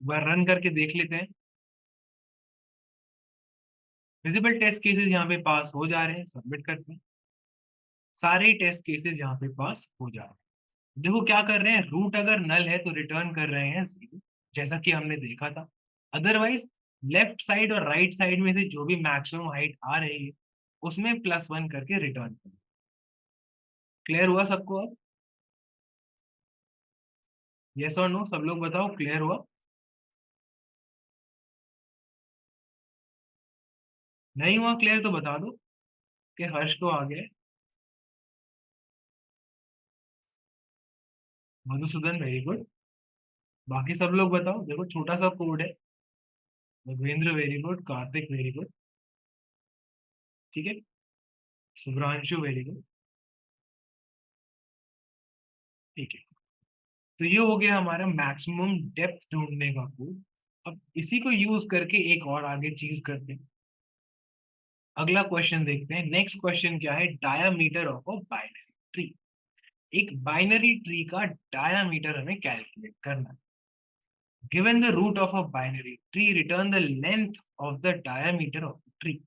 बार रन करके देख लेते हैं। विजिबल टेस्ट केसेस यहाँ पे पास हो जा रहे हैं, सबमिट करते हैं। सारे टेस्ट केसेस यहाँ पे पास हो जा रहे हैं। देखो क्या कर रहे हैं, रूट अगर नल है तो रिटर्न कर रहे हैं 0, जैसा कि हमने देखा था। अदरवाइज लेफ्ट साइड और राइट साइड में से जो भी मैक्सिमम हाइट आ रही है उसमें +1 करके रिटर्न कर। क्लियर हुआ सबको अब? यस और नो, सब लोग बताओ, क्लियर हुआ? नहीं हुआ क्लियर तो बता दो कि हर्ष को आ गया है। Madhusudan very good. बाकी सब लोग बताओ, देखो छोटा सा कोड है। Raghuvendra very good, Kartik very good. ठीक है, शुभ्रांशु वेरी गुड। ठीक है, तो ये हो गया हमारा मैक्सिमम डेप्थ ढूंढने का कोड। अब इसी को यूज करके एक और आगे चीज करते हैं। अगला क्वेश्चन देखते हैं। नेक्स्ट क्वेश्चन क्या है, diameter of a binary tree. एक बाइनरी ट्री का डायामीटर हमें कैलकुलेट करना है। Given the root of a binary tree, return the length of the diameter of the tree.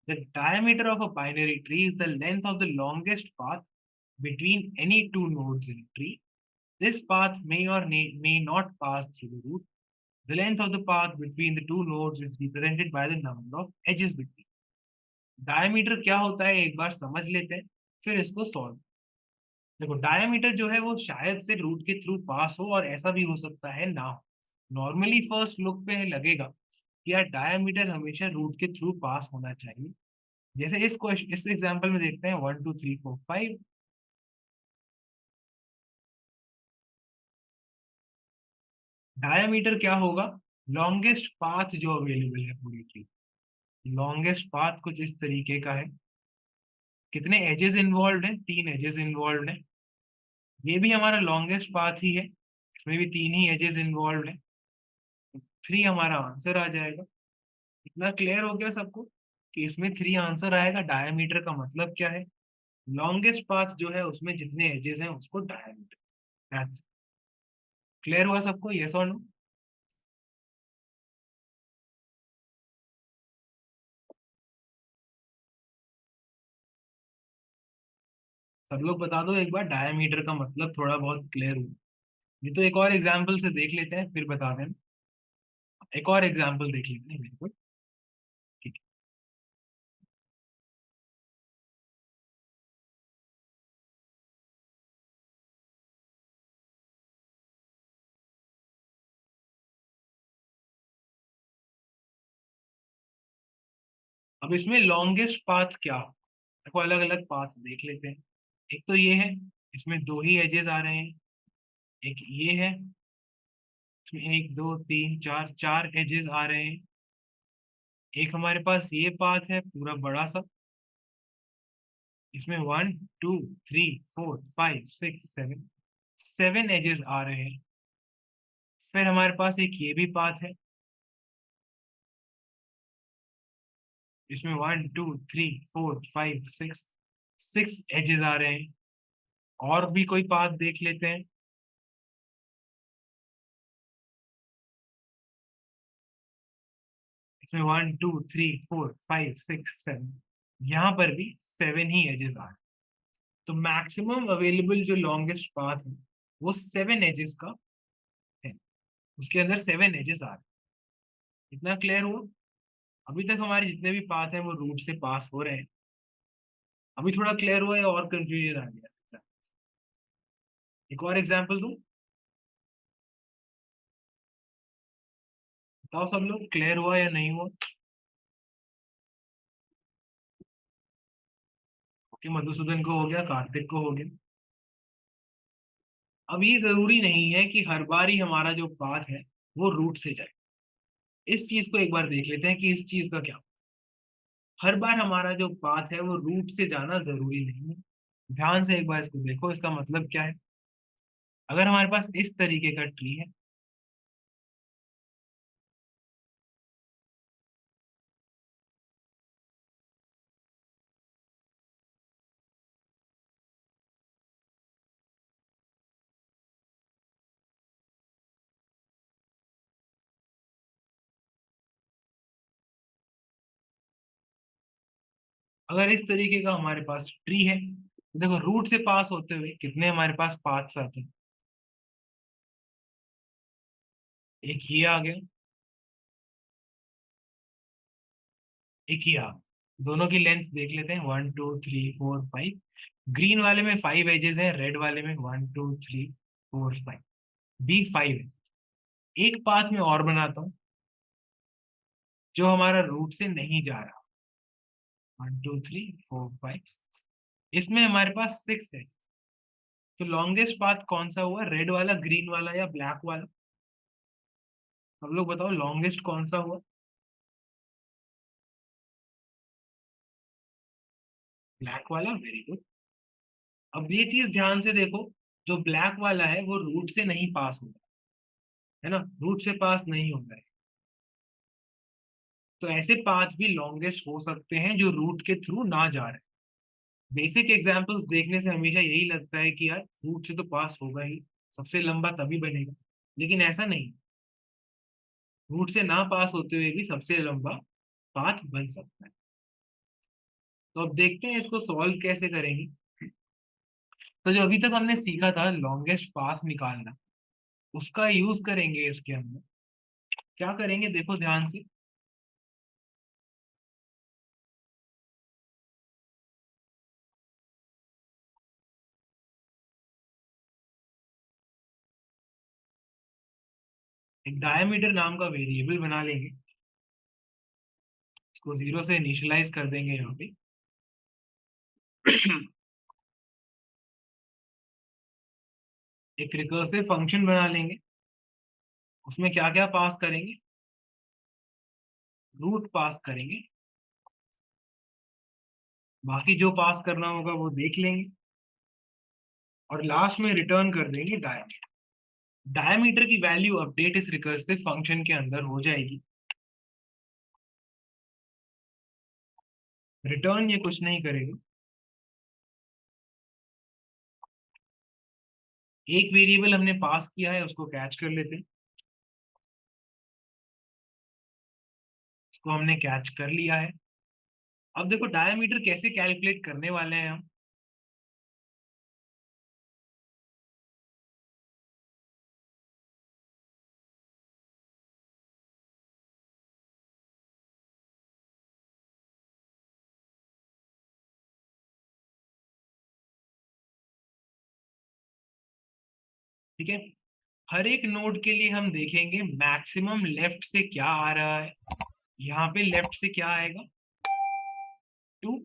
The diameter of a binary tree is the length of the longest path between any two nodes in a tree. This path may or may not pass through the root. The length of the path between the two nodes is represented by the number of edges between. Diameter क्या होता है एक बार समझ लेते हैं, फिर इसको सॉल्व। देखो डायमीटर जो है वो शायद से रूट के थ्रू पास हो, और ऐसा भी हो सकता है ना हो। नॉर्मली फर्स्ट लुक पे लगेगा कि यार डायमीटर हमेशा रूट के थ्रू पास होना चाहिए। जैसे इस क्वेश्चन, इस एग्जांपल में देखते हैं 1 2 3 4 5। डायमीटर क्या होगा, लॉन्गेस्ट पाथ जो अवेलेबल है पूरी ट्री। लॉन्गेस्ट पाथ कुछ इस तरीके का है। कितने एजेस इन्वॉल्व हैं, 3 एजेस इन्वॉल्व हैं। ये भी हमारा लॉन्गेस्ट पाथ ही है, इसमें भी 3 ही एजेस इन्वॉल्व हैं। 3 हमारा आंसर आ जाएगा। इतना क्लियर हो गया सबको कि इसमें 3 आंसर आएगा। डायमीटर का मतलब क्या है, लॉन्गेस्ट पाथ जो है उसमें जितने एजेस हैं उसको डायमीटर। दैट्स क्लियर हुआ सबको, यस और नो? सब लोग बता दो एक बार, डायमीटर का मतलब थोड़ा बहुत क्लियर हुआ? ये तो एक और एग्जांपल से देख लेते हैं फिर बता देना। एक और एग्जांपल देख लेते हैं, बिल्कुल। ठीक है, अब इसमें लॉन्गेस्ट पाथ क्या, देखो अलग अलग पाथ देख लेते हैं। एक तो ये है, इसमें दो ही एजेस आ रहे हैं। एक ये है, इसमें एक दो तीन चार चार एजेस आ रहे हैं। एक हमारे पास ये पाथ है पूरा बड़ा सा, इसमें 1 2 3 4 5 6 7 7 एजेस आ रहे हैं। फिर हमारे पास एक ये भी पाथ है, इसमें 1 2 3 4 5 6 6 एजेस आ रहे हैं। और भी कोई पाथ देख लेते हैं। इसमें 1 2 3 4 5 6 7, यहाँ पर भी 7 ही एजेस आ रहे हैं। तो मैक्सिमम अवेलेबल जो लॉन्गेस्ट पाथ है वो 7 एजेस का है, उसके अंदर 7 एजेस आ रहे हैं। इतना क्लियर हुआ? अभी तक हमारे जितने भी पाथ है वो रूट से पास हो रहे हैं। अभी थोड़ा क्लियर हुआ या और कंफ्यूजन आ गया? एक और एग्जांपल दूं, बताओ सब लोग, क्लियर हुआ या नहीं हुआ? ओके, मधुसूदन को हो गया, कार्तिक को हो गया। अब ये जरूरी नहीं है कि हर बार ही हमारा जो पाथ है वो रूट से जाए। इस चीज को एक बार देख लेते हैं कि इस चीज का क्या, हर बार हमारा जो पाथ है वो रूट से जाना जरूरी नहीं है। ध्यान से एक बार इसको देखो, इसका मतलब क्या है। अगर हमारे पास इस तरीके का ट्री है, अगर इस तरीके का हमारे पास ट्री है, तो देखो रूट से पास होते हुए कितने हमारे पास पाथ्स आते हैं। एक ये आ गया, एक ही आ, दोनों की लेंथ देख लेते हैं, 1 2 3 4 5। ग्रीन वाले में 5 एजेस हैं, रेड वाले में 1 2 3 4 5, बी 5 है। एक पाथ में और बनाता हूँ जो हमारा रूट से नहीं जा रहा, 1 2 3 4 5 6, इसमें हमारे पास 6 है। तो लॉन्गेस्ट पाथ कौन सा हुआ, रेड वाला, ग्रीन वाला या ब्लैक वाला? सब लोग बताओ लॉन्गेस्ट कौन सा हुआ? ब्लैक वाला, वेरी गुड। अब ये चीज ध्यान से देखो, जो ब्लैक वाला है वो रूट से नहीं पास होगा, है ना, रूट से पास नहीं होता है। तो ऐसे पाथ भी लॉन्गेस्ट हो सकते हैं जो रूट के थ्रू ना जा रहे। बेसिक एग्जांपल्स देखने से हमेशा यही लगता है कि यार रूट से तो पास होगा ही, सबसे लंबा तभी बनेगा, लेकिन ऐसा नहीं। रूट से ना पास होते हुए भी सबसे लंबा पाथ बन सकता है। तो अब देखते हैं इसको सॉल्व कैसे करेंगे। तो जो अभी तक हमने सीखा था लॉन्गेस्ट पाथ निकालना, उसका यूज करेंगे इसके अंदर। क्या करेंगे देखो ध्यान से। एक डायमीटर नाम का वेरिएबल बना लेंगे, इसको 0 से इनिशियलाइज कर देंगे यहाँ पे। एक रिकर्सिव फंक्शन बना लेंगे, उसमें क्या क्या पास करेंगे, रूट पास करेंगे, बाकी जो पास करना होगा वो देख लेंगे, और लास्ट में रिटर्न कर देंगे डायमीटर। डायमीटर की वैल्यू अपडेट इस रिकर्सिव फंक्शन के अंदर हो जाएगी। रिटर्न ये कुछ नहीं करेगा, एक वेरिएबल हमने पास किया है उसको कैच कर लेते हैं, इसको हमने कैच कर लिया है। अब देखो डायमीटर कैसे कैलकुलेट करने वाले हैं हम। ठीक है, हर एक नोड के लिए हम देखेंगे मैक्सिमम लेफ्ट से क्या आ रहा है। यहाँ पे लेफ्ट से क्या आएगा, टू,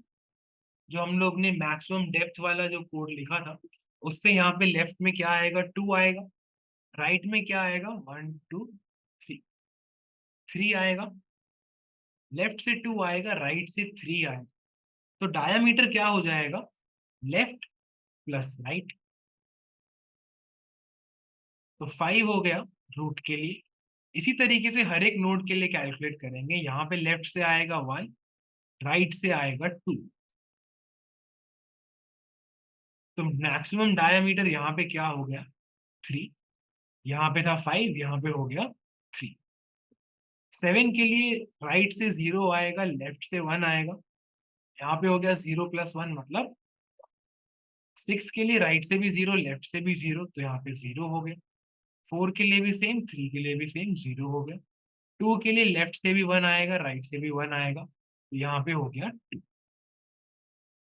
जो हम लोग ने मैक्सिमम डेप्थ वाला जो कोड लिखा था उससे यहाँ पे लेफ्ट में क्या आएगा, 2 आएगा, राइट में क्या आएगा, 1 2 3, 3 आएगा, लेफ्ट से 2 आएगा, राइट से 3 आएगा। तो डायामीटर क्या हो जाएगा, लेफ्ट प्लस राइट। तो 5 हो गया रूट के लिए। इसी तरीके से हर एक नोड के लिए कैलकुलेट करेंगे। यहाँ पे लेफ्ट से आएगा 1, राइट से आएगा 2। तो मैक्सिमम डायामीटर यहाँ पे क्या हो गया, 3। यहाँ पे था 5, यहाँ पे हो गया 3। 7 के लिए राइट से 0 आएगा, लेफ्ट से 1 आएगा, यहाँ पे हो गया 0 प्लस 1 मतलब 6 के लिए राइट से भी 0, लेफ्ट से भी 0, तो यहाँ पे 0 हो गया। 4 के लिए भी सेम, 3 के लिए भी सेम, 0 हो गया। 2 के लिए लेफ्ट से भी 1 आएगा, राइट से भी 1 आएगा, तो यहाँ पे हो गया 2।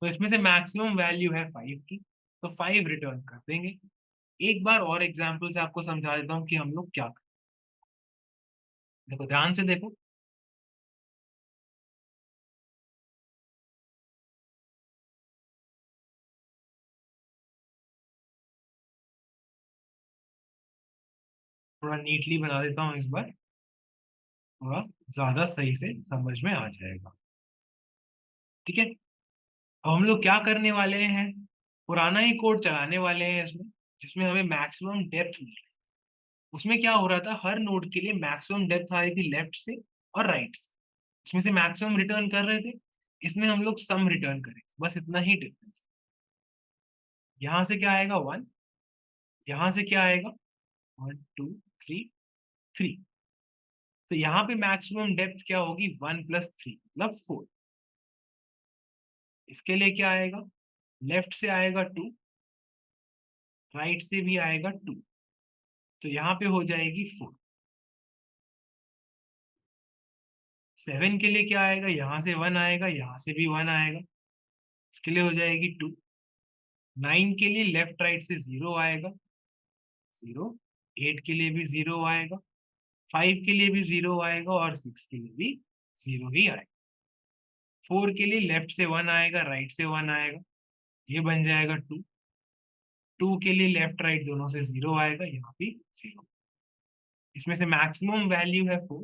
तो इसमें से मैक्सिमम वैल्यू है 5 की, तो 5 रिटर्न कर देंगे। एक बार और एग्जाम्पल से आपको समझा देता हूँ कि हम लोग क्या करें। देखो ध्यान से देखो, थोड़ा नीटली बना देता हूँ इस बार, थोड़ा ज्यादा सही से समझ में आ जाएगा। ठीक है, अब हम लोग क्या करने वाले हैं, पुराना ही कोड चलाने वाले हैं इसमें, जिसमें हमें मैक्सिमम डेप्थ मिल रही है। उसमें क्या हो रहा था, हर नोड के लिए मैक्सिमम डेप्थ आ रही थी लेफ्ट से और राइट से, उसमें से मैक्सिमम रिटर्न कर रहे थे। इसमें हम लोग सम रिटर्न करेंगे, बस इतना ही डिफरेंस। यहाँ से क्या आएगा, 1, यहाँ से क्या आएगा, 1 2 3 3। तो यहाँ पे मैक्सिमम डेप्थ क्या होगी, 1 प्लस 3 मतलब 4। इसके लिए क्या आएगा, लेफ्ट से आएगा 2, राइट से भी आएगा 2, तो यहाँ पे हो जाएगी 4। 7 के लिए क्या आएगा, यहाँ से 1 आएगा, यहाँ से भी 1 आएगा, इसके लिए हो जाएगी 2। 9 के लिए लेफ्ट राइट से 0 आएगा, 0। 8 के लिए भी 0 आएगा, 5 के लिए भी 0 आएगा, और 6 के लिए भी 0 ही आएगा। 4 के लिए लेफ्ट से 1 आएगा, राइट से 1 आएगा, ये बन जाएगा 2। 2 के लिए लेफ्ट राइट दोनों से 0 आएगा, यहाँ भी 0। इसमें से मैक्सिमम वैल्यू है 4,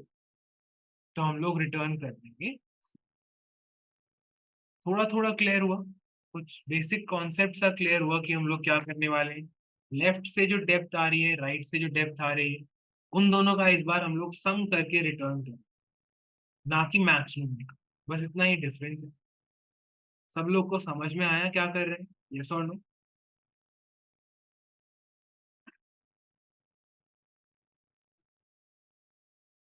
तो हम लोग रिटर्न कर देंगे। थोड़ा थोड़ा क्लियर हुआ, कुछ बेसिक कॉन्सेप्ट सा क्लियर हुआ कि हम लोग क्या करने वाले हैं। लेफ्ट से जो डेप्थ आ रही है, राइट से जो डेप्थ आ रही है, उन दोनों का इस बार हम लोग सम करके रिटर्न करें, ना कि मैक्सिमम निकाल। बस इतना ही डिफरेंस है। सब लोग को समझ में आया क्या कर रहे हैं, यस और नो?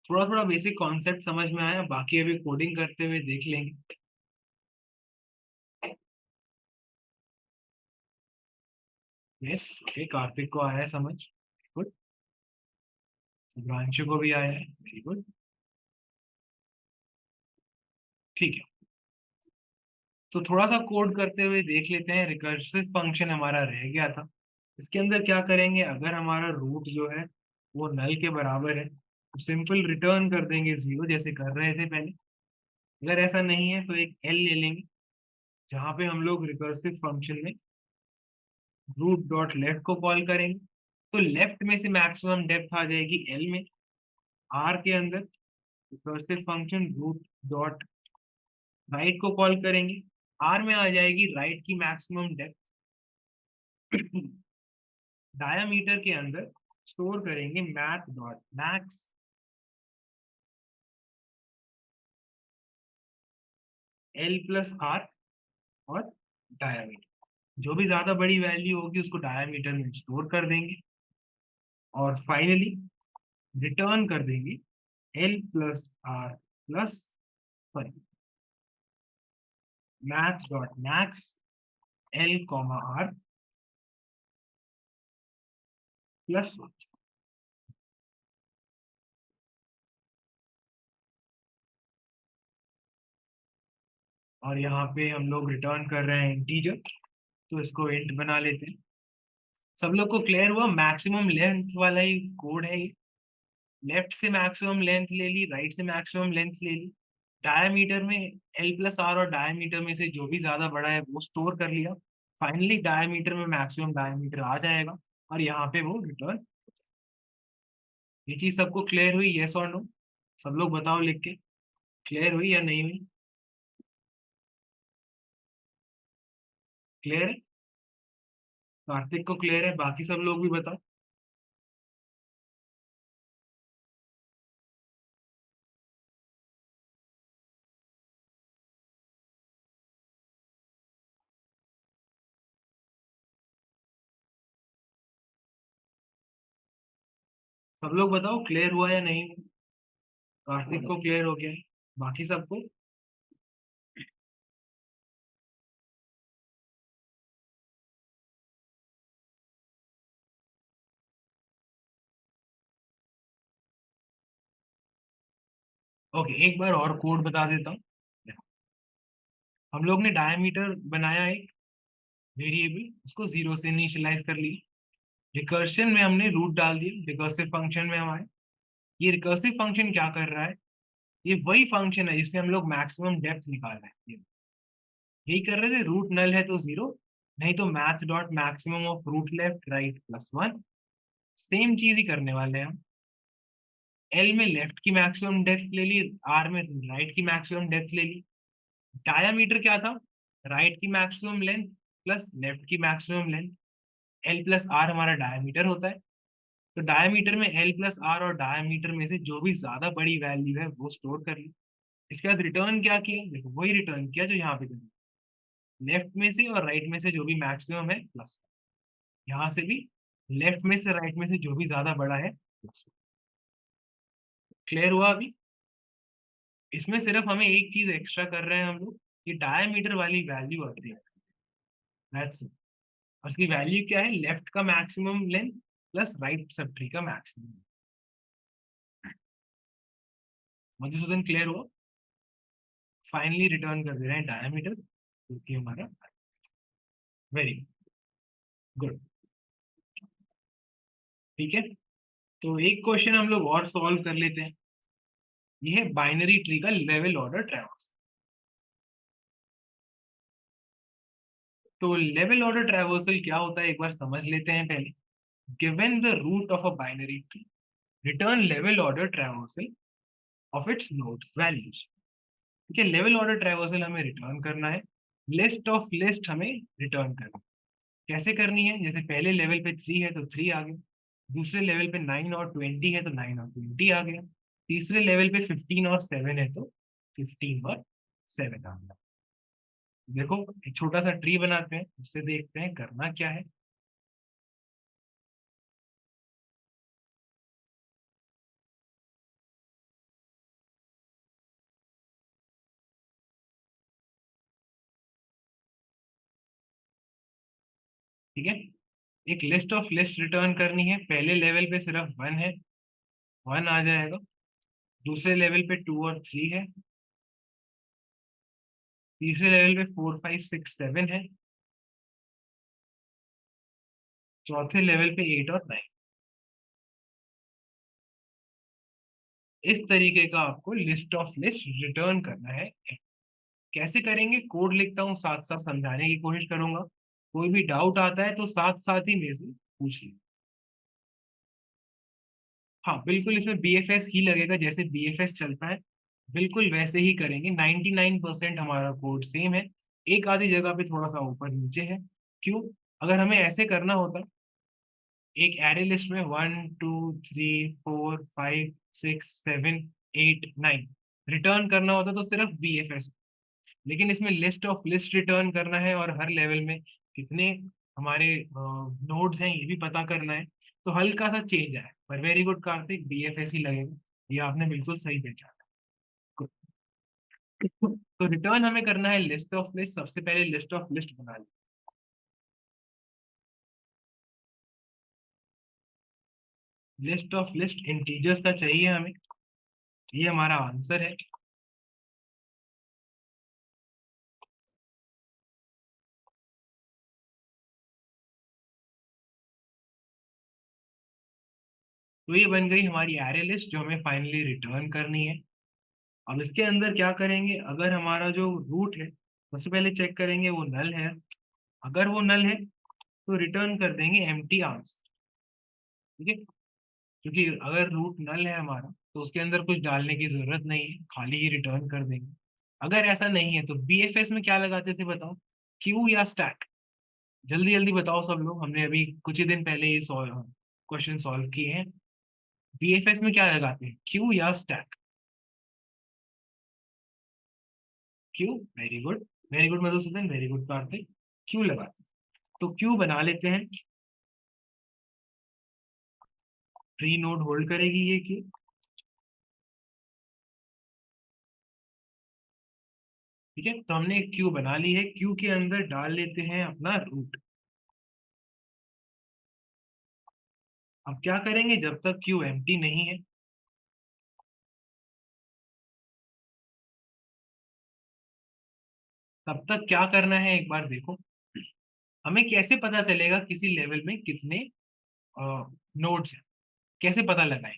थोड़ा थोड़ा बेसिक कॉन्सेप्ट समझ में आया, बाकी अभी कोडिंग करते हुए देख लेंगे। यस, ओके, कार्तिक को आया है समझ, गुड। शुभ्रांशु को भी आया है, वेरी गुड। ठीक है, तो थोड़ा सा कोड करते हुए देख लेते हैं। रिकर्सिव फंक्शन हमारा रह गया था, इसके अंदर क्या करेंगे, अगर हमारा रूट जो है वो नल के बराबर है तो सिंपल रिटर्न कर देंगे 0, जैसे कर रहे थे पहले। अगर ऐसा नहीं है तो एक एल ले लेंगे, जहाँ पे हम लोग रिकर्सिव फंक्शन में रूट डॉट लेफ्ट को कॉल करेंगे, तो लेफ्ट में से मैक्सिमम डेप्थ आ जाएगी एल में। आर के अंदर recursive function root dot right को कॉल करेंगे, आर में आ जाएगी राइट की मैक्सिमम डेप्थ। डायामीटर के अंदर स्टोर करेंगे math dot max L plus R और डायामीटर। जो भी ज्यादा बड़ी वैल्यू होगी उसको डायामीटर में स्टोर कर देंगे, और फाइनली रिटर्न कर देंगे L plus R plus sorry math dot max L comma R plus 1। और यहाँ पे हम लोग रिटर्न कर रहे हैं इंटीजर, तो इसको इंट बना लेते हैं। सब लोग को क्लियर हुआ, मैक्सिमम लेंथ वाला ही कोड है ये। लेफ्ट से मैक्सिमम लेंथ ले ली, राइट से मैक्सिमम लेंथ ले ली, डायमीटर में एल प्लस आर और डायमीटर में से जो भी ज्यादा बड़ा है वो स्टोर कर लिया। फाइनली डायमीटर में मैक्सिमम डायमीटर आ जाएगा और यहाँ पे वो रिटर्न। ये चीज सबको क्लियर हुई, यस और नो? सब लोग बताओ लिख के, क्लियर हुई या नहीं हुई? क्लियर है? कार्तिक को क्लियर है, बाकी सब लोग भी बताओ। सब लोग बताओ क्लियर हुआ या नहीं हुआ? कार्तिक को क्लियर हो गया है, बाकी सबको? ओके, एक बार और कोड बता देता हूँ। हम लोग ने डायमीटर बनाया एक वेरिएबल, उसको जीरो से इनिशियलाइज कर लिया। रिकर्शन में हमने रूट डाल दिया रिकर्सिव फंक्शन में हमारे। ये रिकर्सिव फंक्शन क्या कर रहा है? ये वही फंक्शन है जिससे हम लोग मैक्सिमम डेप्थ निकाल रहे हैं। यही कर रहे थे, रूट नल है तो जीरो, नहीं तो math dot maximum of root left right plus one. Same चीज ही करने वाले हैं हम। एल में लेफ्ट की मैक्सिमम डेप्थ ले ली, आर में राइट की मैक्सिमम डेप्थ ले ली। डायामीटर क्या था? राइट की मैक्सिमम लेंथ प्लस लेफ्ट की maximum length. L plus R हमारा डायमीटर होता है, तो डायमीटर में एल प्लस आर और डायमीटर में से जो भी ज्यादा बड़ी वैल्यू है वो स्टोर कर ली। इसके बाद रिटर्न क्या किया? देखो वही रिटर्न किया जो यहाँ पे कर, लेफ्ट में से और राइट में से जो भी मैक्सिमम है प्लस, यहाँ से भी लेफ्ट में से राइट में से जो भी ज्यादा बड़ा है प्लस। क्लियर हुआ अभी? इसमें सिर्फ हमें एक चीज एक्स्ट्रा कर रहे हैं हम लोग, ये डायमीटर वाली वैल्यू आती है, दैट्स इट। और इसकी वैल्यू क्या है? लेफ्ट का maximum length plus right sub tree का मैक्सिमम। मधुसूदन क्लियर हुआ? फाइनली रिटर्न कर दे रहे हैं डायमीटर, क्योंकि हमारा वेरी गुड। ठीक है, तो एक क्वेश्चन हम लोग और सॉल्व कर लेते हैं। ये है बाइनरी ट्री का लेवल ऑर्डर ट्रैवर्स। तो लेवल ऑर्डर ट्रैवर्सल क्या होता है एक बार समझ लेते हैं पहले। Given the root of a binary tree, return level order traversal of its nodes values. ठीक है, लेवल ऑर्डर ट्रैवर्सल हमें रिटर्न करना है, लिस्ट ऑफ लिस्ट हमें रिटर्न करना है। कैसे करनी है? जैसे पहले लेवल पे 3 है तो 3 आ गया, दूसरे लेवल पे 9 और 20 है तो 9 और 20 आ गया, तीसरे लेवल पे 15 और 7 है तो 15 और 7 आ गया। देखो एक छोटा सा ट्री बनाते हैं, उससे देखते हैं करना क्या है। ठीक है, एक लिस्ट ऑफ लिस्ट रिटर्न करनी है। पहले लेवल पे सिर्फ 1 है, 1 आ जाएगा। दूसरे लेवल पे 2 और 3 है, तीसरे लेवल पे 4 5 6 7 है, चौथे लेवल पे 8 और 9। इस तरीके का आपको लिस्ट ऑफ लिस्ट रिटर्न करना है। कैसे करेंगे? कोड लिखता हूँ, साथ साथ समझाने की कोशिश करूंगा। कोई भी डाउट आता है तो साथ साथ ही मेरे से पूछ लीजिए। हाँ बिल्कुल, इसमें बीएफएस ही लगेगा, जैसे बीएफएस चलता है बिल्कुल वैसे ही करेंगे। 99% हमारा कोड सेम है, एक आधी जगह पे थोड़ा सा ऊपर नीचे है। क्यों? अगर हमें ऐसे करना होता, एक एरे लिस्ट में 1 2 3 4 5 6 7 8 9 रिटर्न करना होता तो सिर्फ बीएफएस। लेकिन इसमें लिस्ट ऑफ लिस्ट रिटर्न करना है और हर लेवल में कितने हमारे नोड्स हैं ये भी पता करना है, तो हल्का सा चेंज है। पर वेरी गुड कार्तिक, बीएफएस ही लगेगा, ये आपने बिल्कुल सही पहचाना। Good. तो रिटर्न हमें करना है लिस्ट ऑफ लिस्ट। सबसे पहले लिस्ट ऑफ लिस्ट बना ली, लिस्ट ऑफ लिस्ट इंटीजर्स का चाहिए हमें, ये हमारा आंसर है। तो ये बन गई हमारी एरे लिस्ट जो हमें फाइनली रिटर्न करनी है। अब इसके अंदर क्या करेंगे, अगर हमारा जो रूट है सबसे पहले चेक करेंगे वो नल है। अगर वो नल है तो रिटर्न कर देंगे एम्प्टी आंसर। ठीक है, क्योंकि अगर रूट नल है हमारा तो उसके अंदर कुछ डालने की जरूरत नहीं है, खाली ही रिटर्न कर देंगे। अगर ऐसा नहीं है तो बीएफएस में क्या लगाते थे बताओ, क्यू या स्टैक? जल्दी जल्दी बताओ सब लोग, हमने अभी कुछ ही दिन पहले ये क्वेश्चन सॉल्व किए हैं। बीएफएस में क्या लगाते हैं, क्यू या stack? Q, very good. Very good Madhusudan, very good Kartik, Q लगाते हैं। तो क्यू बना लेते हैं, ट्री नोड होल्ड करेगी ये क्यू। ठीक है, तो हमने एक क्यू बना ली है, क्यू के अंदर डाल लेते हैं अपना रूट। अब क्या करेंगे, जब तक क्यू एम्प्टी नहीं है तब तक क्या करना है एक बार देखो। हमें कैसे पता चलेगा किसी लेवल में कितने नोड्स हैं, कैसे पता लगाएं?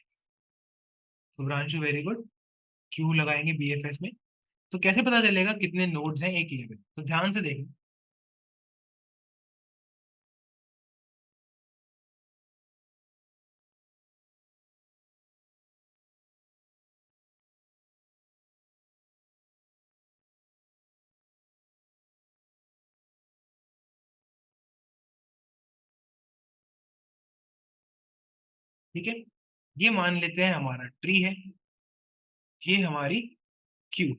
शुभ्रांशु, वेरी गुड, क्यू लगाएंगे बीएफएस में। तो कैसे पता चलेगा कितने नोड्स हैं एक लेवल, तो ध्यान से देखना। ठीक है, ये मान लेते हैं हमारा ट्री है, ये हमारी क्यू।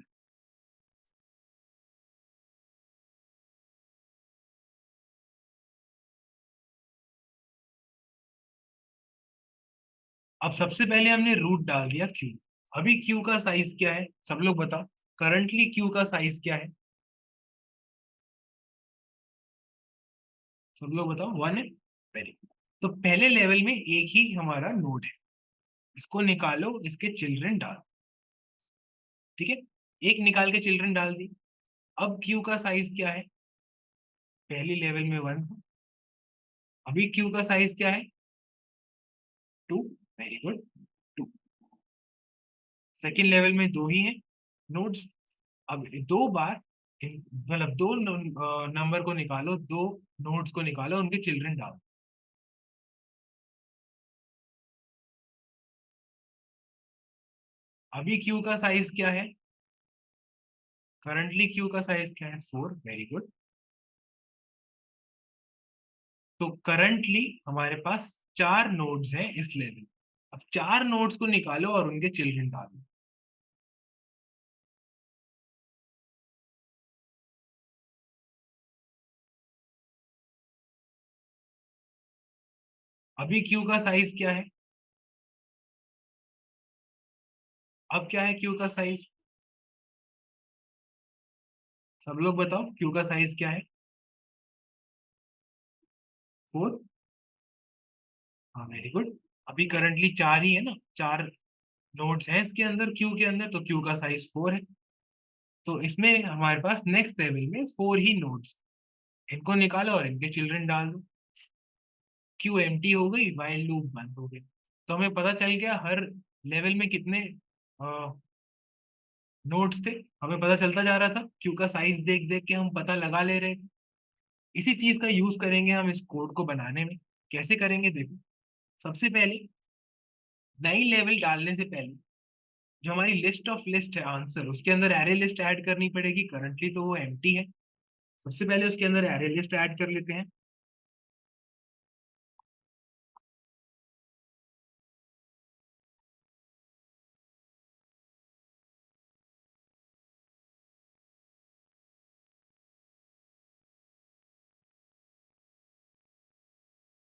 अब सबसे पहले हमने रूट डाल दिया क्यू। अभी क्यू का साइज क्या है सब लोग बताओ, करंटली क्यू का साइज क्या है? सब लोग बताओ, 1 है, वेरी गुड। तो पहले लेवल में एक ही हमारा नोड है, इसको निकालो, इसके चिल्ड्रन डाल। ठीक है, एक निकाल के चिल्ड्रन डाल दी। अब क्यू का साइज क्या है, पहली लेवल में 1 था, अभी क्यू का साइज क्या है, 2, वेरी गुड, 2। सेकेंड लेवल में दो ही है नोड्स। अब दो बार मतलब दो नंबर को निकालो, दो नोड्स को निकालो, उनके चिल्ड्रन डालो। अभी क्यू का साइज क्या है, करंटली क्यू का साइज क्या है, 4, वेरी गुड। तो करंटली हमारे पास 4 नोड्स हैं इस लेवल। अब 4 नोड्स को निकालो और उनके चिल्ड्रन डालो। अभी क्यू का साइज क्या है, अब क्या है क्यू का साइज, सब लोग बताओ क्यू का साइज क्या है, 4। हाँ, वेरी गुड। अभी करंटली 4 ही है ना, 4 नोड्स हैं इसके अंदर, क्यू के अंदर, तो क्यू का साइज 4 है। तो इसमें हमारे पास नेक्स्ट लेवल में 4 ही नोड्स, इनको निकालो और इनके चिल्ड्रन डाल दो। क्यू एम्प्टी हो गई, वाइल लूप बंद हो गया। तो हमें पता चल गया हर लेवल में कितने नोड्स थे, हमें पता चलता जा रहा था, क्यू का साइज देख देख के हम पता लगा ले रहे थे। इसी चीज का यूज करेंगे हम इस कोड को बनाने में। कैसे करेंगे देखो, सबसे पहले नई लेवल डालने से पहले जो हमारी लिस्ट ऑफ लिस्ट है आंसर, उसके अंदर एरे लिस्ट ऐड करनी पड़ेगी। करंटली तो वो एम्प्टी है, सबसे पहले उसके अंदर एरे लिस्ट ऐड कर लेते हैं।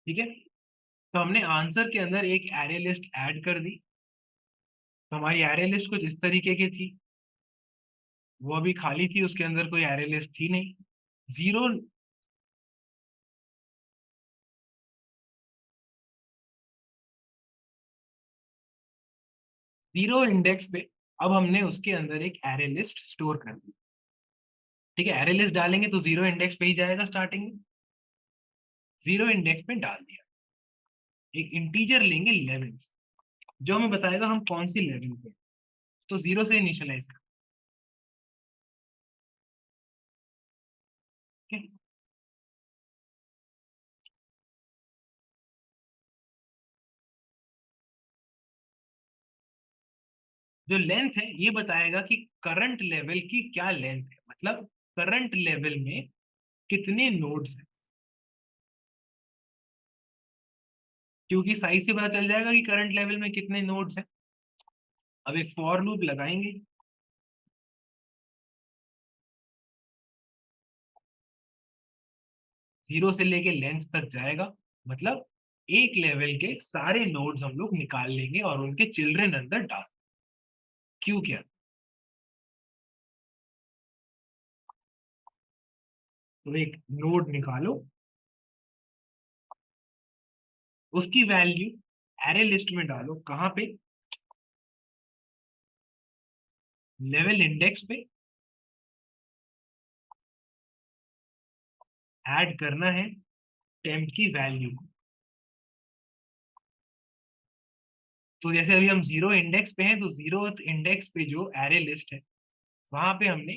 ठीक है, तो हमने आंसर के अंदर एक एरे लिस्ट ऐड कर दी। तो हमारी एरे लिस्ट कुछ इस तरीके की थी, वो अभी खाली थी, उसके अंदर कोई एरे लिस्ट थी नहीं। जीरो, जीरो इंडेक्स पे अब हमने उसके अंदर एक एरे लिस्ट स्टोर कर दी। ठीक है, एरे लिस्ट डालेंगे तो जीरो इंडेक्स पे ही जाएगा स्टार्टिंग में, जीरो इंडेक्स पे डाल दिया। एक इंटीजर लेंगे 11, जो हमें बताएगा हम कौन सी लेवल पे। तो 0 से इनिशियलाइज कर। ठीक है? जो लेंथ है ये बताएगा कि करंट लेवल की क्या लेंथ है, मतलब करंट लेवल में कितने नोड्स हैं, क्योंकि साइज से पता चल जाएगा कि करंट लेवल में कितने नोड्स हैं। अब एक फॉर लूप लगाएंगे, 0 से लेके लेंथ तक जाएगा, मतलब एक लेवल के सारे नोड्स हम लोग निकाल लेंगे और उनके चिल्ड्रन अंदर डाल। क्यों क्या? तो एक नोड निकालो, उसकी वैल्यू एरे लिस्ट में डालो, कहां पे? लेवल इंडेक्स पे ऐड करना है टेम्प की वैल्यू को। तो जैसे अभी हम 0 इंडेक्स पे हैं, तो 0 इंडेक्स पे जो एरे लिस्ट है वहां पे हमने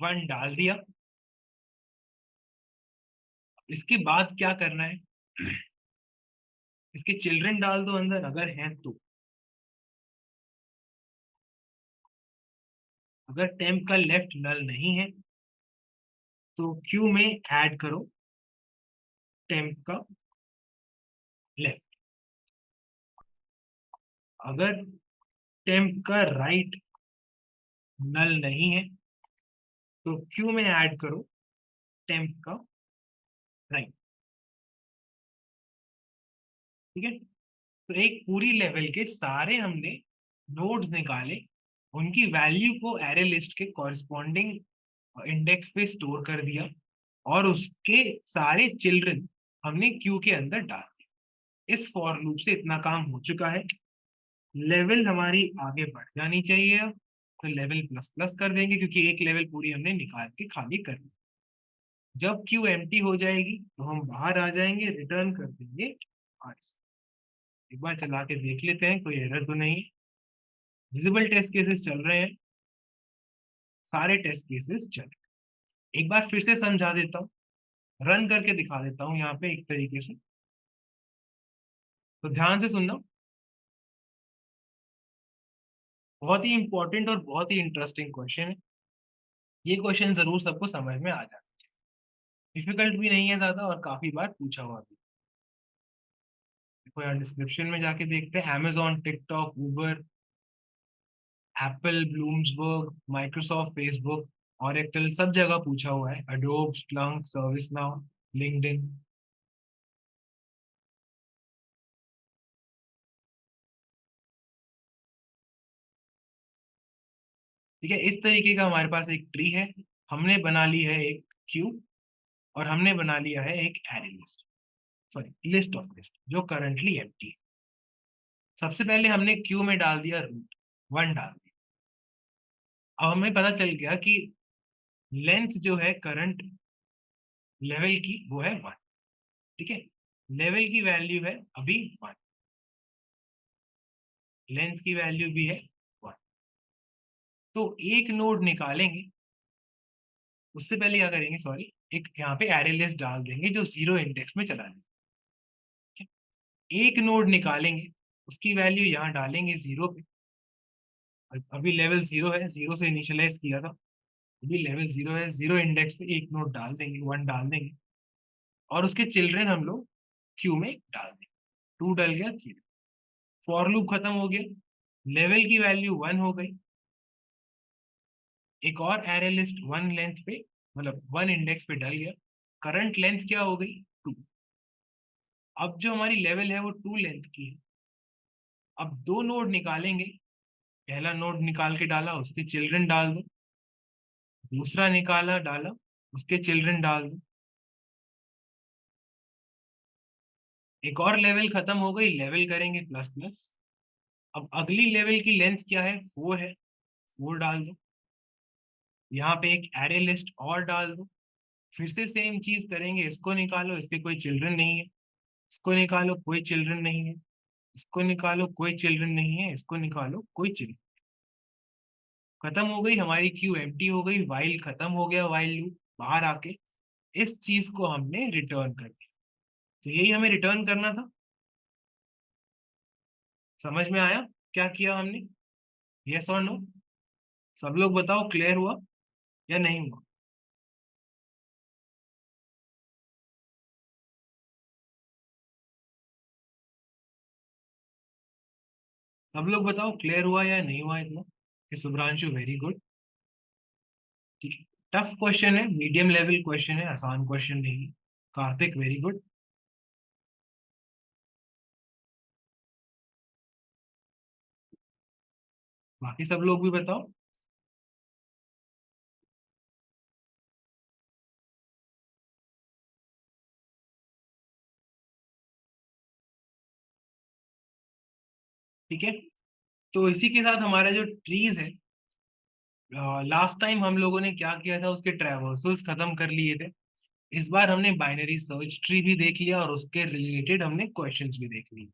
1 डाल दिया। इसके बाद क्या करना है? इसके चिल्ड्रन डाल दो अंदर अगर हैं तो। अगर टेम्प का लेफ्ट नल नहीं है तो क्यू में ऐड करो टेम्प का लेफ्ट। अगर टेम्प का राइट नल नहीं है तो क्यू में ऐड करो टेम्प का राइट। ठीक है? तो एक पूरी लेवल के सारे हमने नोड्स निकाले, उनकी वैल्यू को एरे लिस्ट के कॉरस्पॉन्डिंग इंडेक्स पे स्टोर कर दिया और उसके सारे चिल्ड्रन हमने क्यू के अंदर डाल दिए। इस फॉर लूप से इतना काम हो चुका है। लेवल हमारी आगे बढ़ जानी चाहिए अब, तो लेवल प्लस प्लस कर देंगे क्योंकि एक लेवल पूरी हमने निकाल के खाली कर दी। जब क्यू एम्प्टी हो जाएगी तो हम बाहर आ जाएंगे, रिटर्न कर देंगे आर। एक बार चला के देख लेते हैं कोई एरर तो नहीं। विजिबल टेस्ट केसेस चल रहे हैं, सारे टेस्ट केसेस चल रहे हैं। एक बार फिर से समझा देता हूँ, रन करके दिखा देता हूँ यहाँ पे एक तरीके से। तो ध्यान से सुनना, बहुत ही इंपॉर्टेंट और बहुत ही इंटरेस्टिंग क्वेश्चन है। ये क्वेश्चन जरूर सबको समझ में आ जाए, डिफिकल्ट भी नहीं है ज्यादा और काफी बार पूछा हुआ भी। देखो यार डिस्क्रिप्शन में जाके देखते हैं, Amazon, टिकटॉक, उबर, एप्पल, ब्लूम्सबर्ग, माइक्रोसॉफ्ट, फेसबुक, ऑरेकल, सब जगह पूछा हुआ है। Adobe, Splunk, service now, LinkedIn. ठीक है? इस तरीके का हमारे पास एक ट्री है, हमने बना ली है एक क्यू और हमने बना लिया है एक array list, sorry list of list जो करंटली एम्प्टी है। सबसे पहले हमने क्यू में डाल दिया रूट, 1 डाल दिया। अब हमें पता चल गया कि लेंथ जो है करंट लेवल की वो है 1। ठीक है? लेवल की वैल्यू है अभी 1, लेंथ की वैल्यू भी है 1। तो एक नोड निकालेंगे, उससे पहले क्या करेंगे, सॉरी, एक यहाँ पे एरे लिस्ट डाल देंगे जो 0 इंडेक्स में चला जाएगा। ठीक है? एक नोड निकालेंगे, उसकी वैल्यू यहाँ डालेंगे 0 पे। अभी लेवल 0 है, 0 से इनिशियलाइज किया था, अभी लेवल 0 है, 0 इंडेक्स पे एक नोड डाल देंगे, 1 डाल देंगे और उसके चिल्ड्रन हम लोग क्यू में डाल देंगे। 2 डल गया, 3। फॉर लूप खत्म हो गया, लेवल की वैल्यू 1 हो गई। एक और एरे लिस्ट 1 लेंथ पे, मतलब 1 इंडेक्स पे डल गया। करंट लेंथ क्या हो गई? 2। अब जो हमारी लेवल है वो 2 लेंथ की है। अब दो नोड निकालेंगे, पहला नोड निकाल के डाला, उसके चिल्ड्रन डाल दो। दूसरा निकाला, डाला, उसके चिल्ड्रन डाल दो। एक और लेवल खत्म हो गई, लेवल करेंगे प्लस प्लस। अब अगली लेवल की लेंथ क्या है? 4 है, 4 डाल दो। यहाँ पे एक एरे लिस्ट और डाल दो। फिर से सेम चीज करेंगे, इसको निकालो, इसके कोई चिल्ड्रन नहीं है। इसको निकालो, कोई चिल्ड्रन नहीं है। इसको निकालो, कोई चिल्ड्रन नहीं है। इसको निकालो, कोई चिल्ड्रन। खत्म हो गई हमारी क्यू, एम्प्टी हो गई, वाइल खत्म हो गया, वाइल लूप बाहर आके इस चीज को हमने रिटर्न कर दिया। तो यही हमें रिटर्न करना था। समझ में आया क्या किया हमने? यस और नो? सब लोग बताओ, क्लियर हुआ या नहीं हुआ? सब लोग बताओ, क्लियर हुआ या नहीं हुआ इतना? कि शुभ्रांशु वेरी गुड। ठीक है। टफ क्वेश्चन है, मीडियम लेवल क्वेश्चन है, आसान क्वेश्चन नहीं है। Kartik very good. बाकी सब लोग भी बताओ। ठीक है। तो इसी के साथ हमारा जो ट्रीज है, लास्ट टाइम हम लोगों ने क्या किया था, उसके ट्रैवर्सल्स खत्म कर लिए थे। इस बार हमने बाइनरी सर्च ट्री भी देख लिया और उसके रिलेटेड हमने क्वेश्चंस भी देख लिए,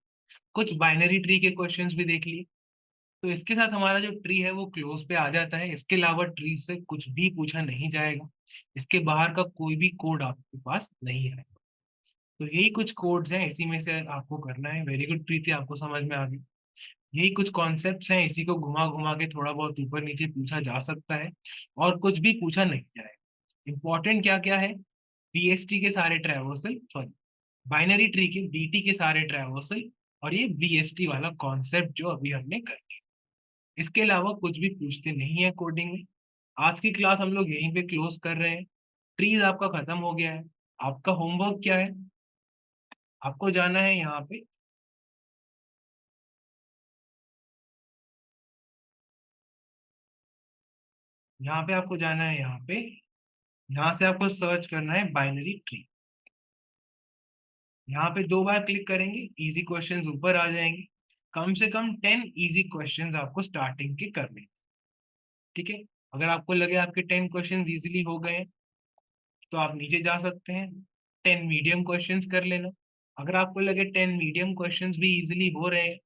कुछ बाइनरी ट्री के क्वेश्चंस भी देख लिए। तो इसके साथ हमारा जो ट्री है वो क्लोज पे आ जाता है। इसके अलावा ट्री से कुछ भी पूछा नहीं जाएगा, इसके बाहर का कोई भी कोड आपके पास नहीं है। तो यही कुछ कोड्स हैं, इसी में से आपको करना है। वेरी गुड प्रीति, आपको समझ में आ गई। यही कुछ कॉन्सेप्ट्स हैं, इसी को घुमा घुमा के थोड़ा बहुत ऊपर नीचे पूछा जा सकता है और कुछ भी पूछा नहीं जाएगा। इंपॉर्टेंट क्या क्या है? बीएसटी के सारे ट्रैवर्सल, सॉरी, बाइनरी ट्री के बीटी के सारे ट्रैवर्सल, और ये बीएसटी वाला कॉन्सेप्ट जो अभी हमने कर लिया। इसके अलावा कुछ भी पूछते नहीं है कोडिंग में। आज की क्लास हम लोग यहीं पे क्लोज कर रहे हैं। ट्रीज आपका खत्म हो गया है। आपका होमवर्क क्या है? आपको जाना है यहाँ पे, यहाँ पे आपको जाना है, यहाँ पे, यहाँ से आपको सर्च करना है बाइनरी ट्री। यहाँ पे 2 बार क्लिक करेंगे, इजी क्वेश्चंस ऊपर आ जाएंगे। कम से कम 10 इजी क्वेश्चंस आपको स्टार्टिंग के करने हैं। ठीक है। अगर आपको लगे आपके 10 क्वेश्चंस इजीली हो गए हैं, तो आप नीचे जा सकते हैं, 10 मीडियम क्वेश्चंस कर लेना। अगर आपको लगे 10 मीडियम क्वेश्चंस भी इजीली हो रहे हैं,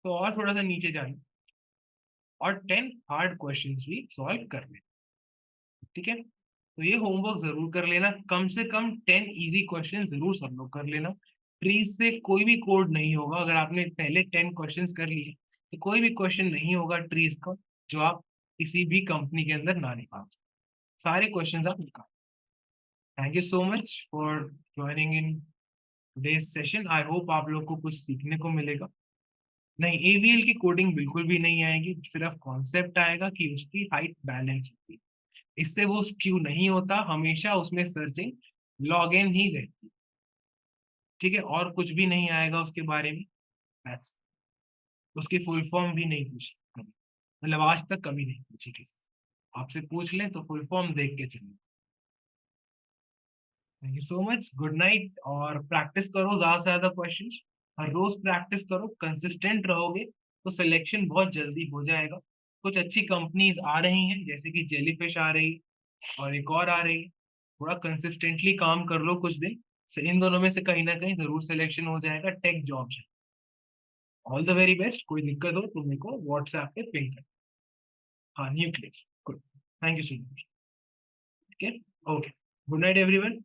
तो और थोड़ा सा नीचे जाना और 10 हार्ड क्वेश्चंस भी सॉल्व कर लेना। ठीक है। तो ये होमवर्क जरूर कर लेना, कम से कम 10 इजी क्वेश्चन जरूर सब लोग कर लेना। ट्रीज से कोई भी कोड नहीं होगा, अगर आपने पहले 10 क्वेश्चंस कर लिए तो कोई भी क्वेश्चन नहीं होगा ट्रीज का जो आप किसी भी कंपनी के अंदर ना निकाल सकते। सारे क्वेश्चंस आप निकाल। Thank you so much for joining in today's session. I hope आप लोग को कुछ सीखने को मिलेगा। नहीं, एवीएल की कोडिंग बिल्कुल भी नहीं आएगी, सिर्फ कॉन्सेप्ट आएगा कि उसकी हाइट बैलेंस होती है। इससे वो स्क्यू नहीं होता, हमेशा उसमें सर्चिंग लॉग इन ही रहती है। ठीक है, और कुछ भी नहीं आएगा उसके बारे में। That's- उसकी फुल फॉर्म भी नहीं पूछी कभी, मतलब आज तक कभी नहीं पूछी किसी से। आपसे पूछ लें तो फुल फॉर्म देख के चलें। Thank you so much, good night. और प्रैक्टिस करो ज्यादा से ज्यादा क्वेश्चन, हर रोज प्रैक्टिस करो, कंसिस्टेंट रहोगे तो सिलेक्शन बहुत जल्दी हो जाएगा। कुछ अच्छी कंपनीज आ रही हैं, जैसे कि जेलीफिश आ रही और एक और आ रही है। थोड़ा कंसिस्टेंटली काम कर लो कुछ दिन से, इन दोनों में से कहीं ना कहीं जरूर सिलेक्शन हो जाएगा टेक जॉब से। All the very best. कोई दिक्कत हो तो मेरे को व्हाट्सएप पे पिंग कर। हाँ, nucleus good. Thank you so much. Okay. Okay. Good night everyone.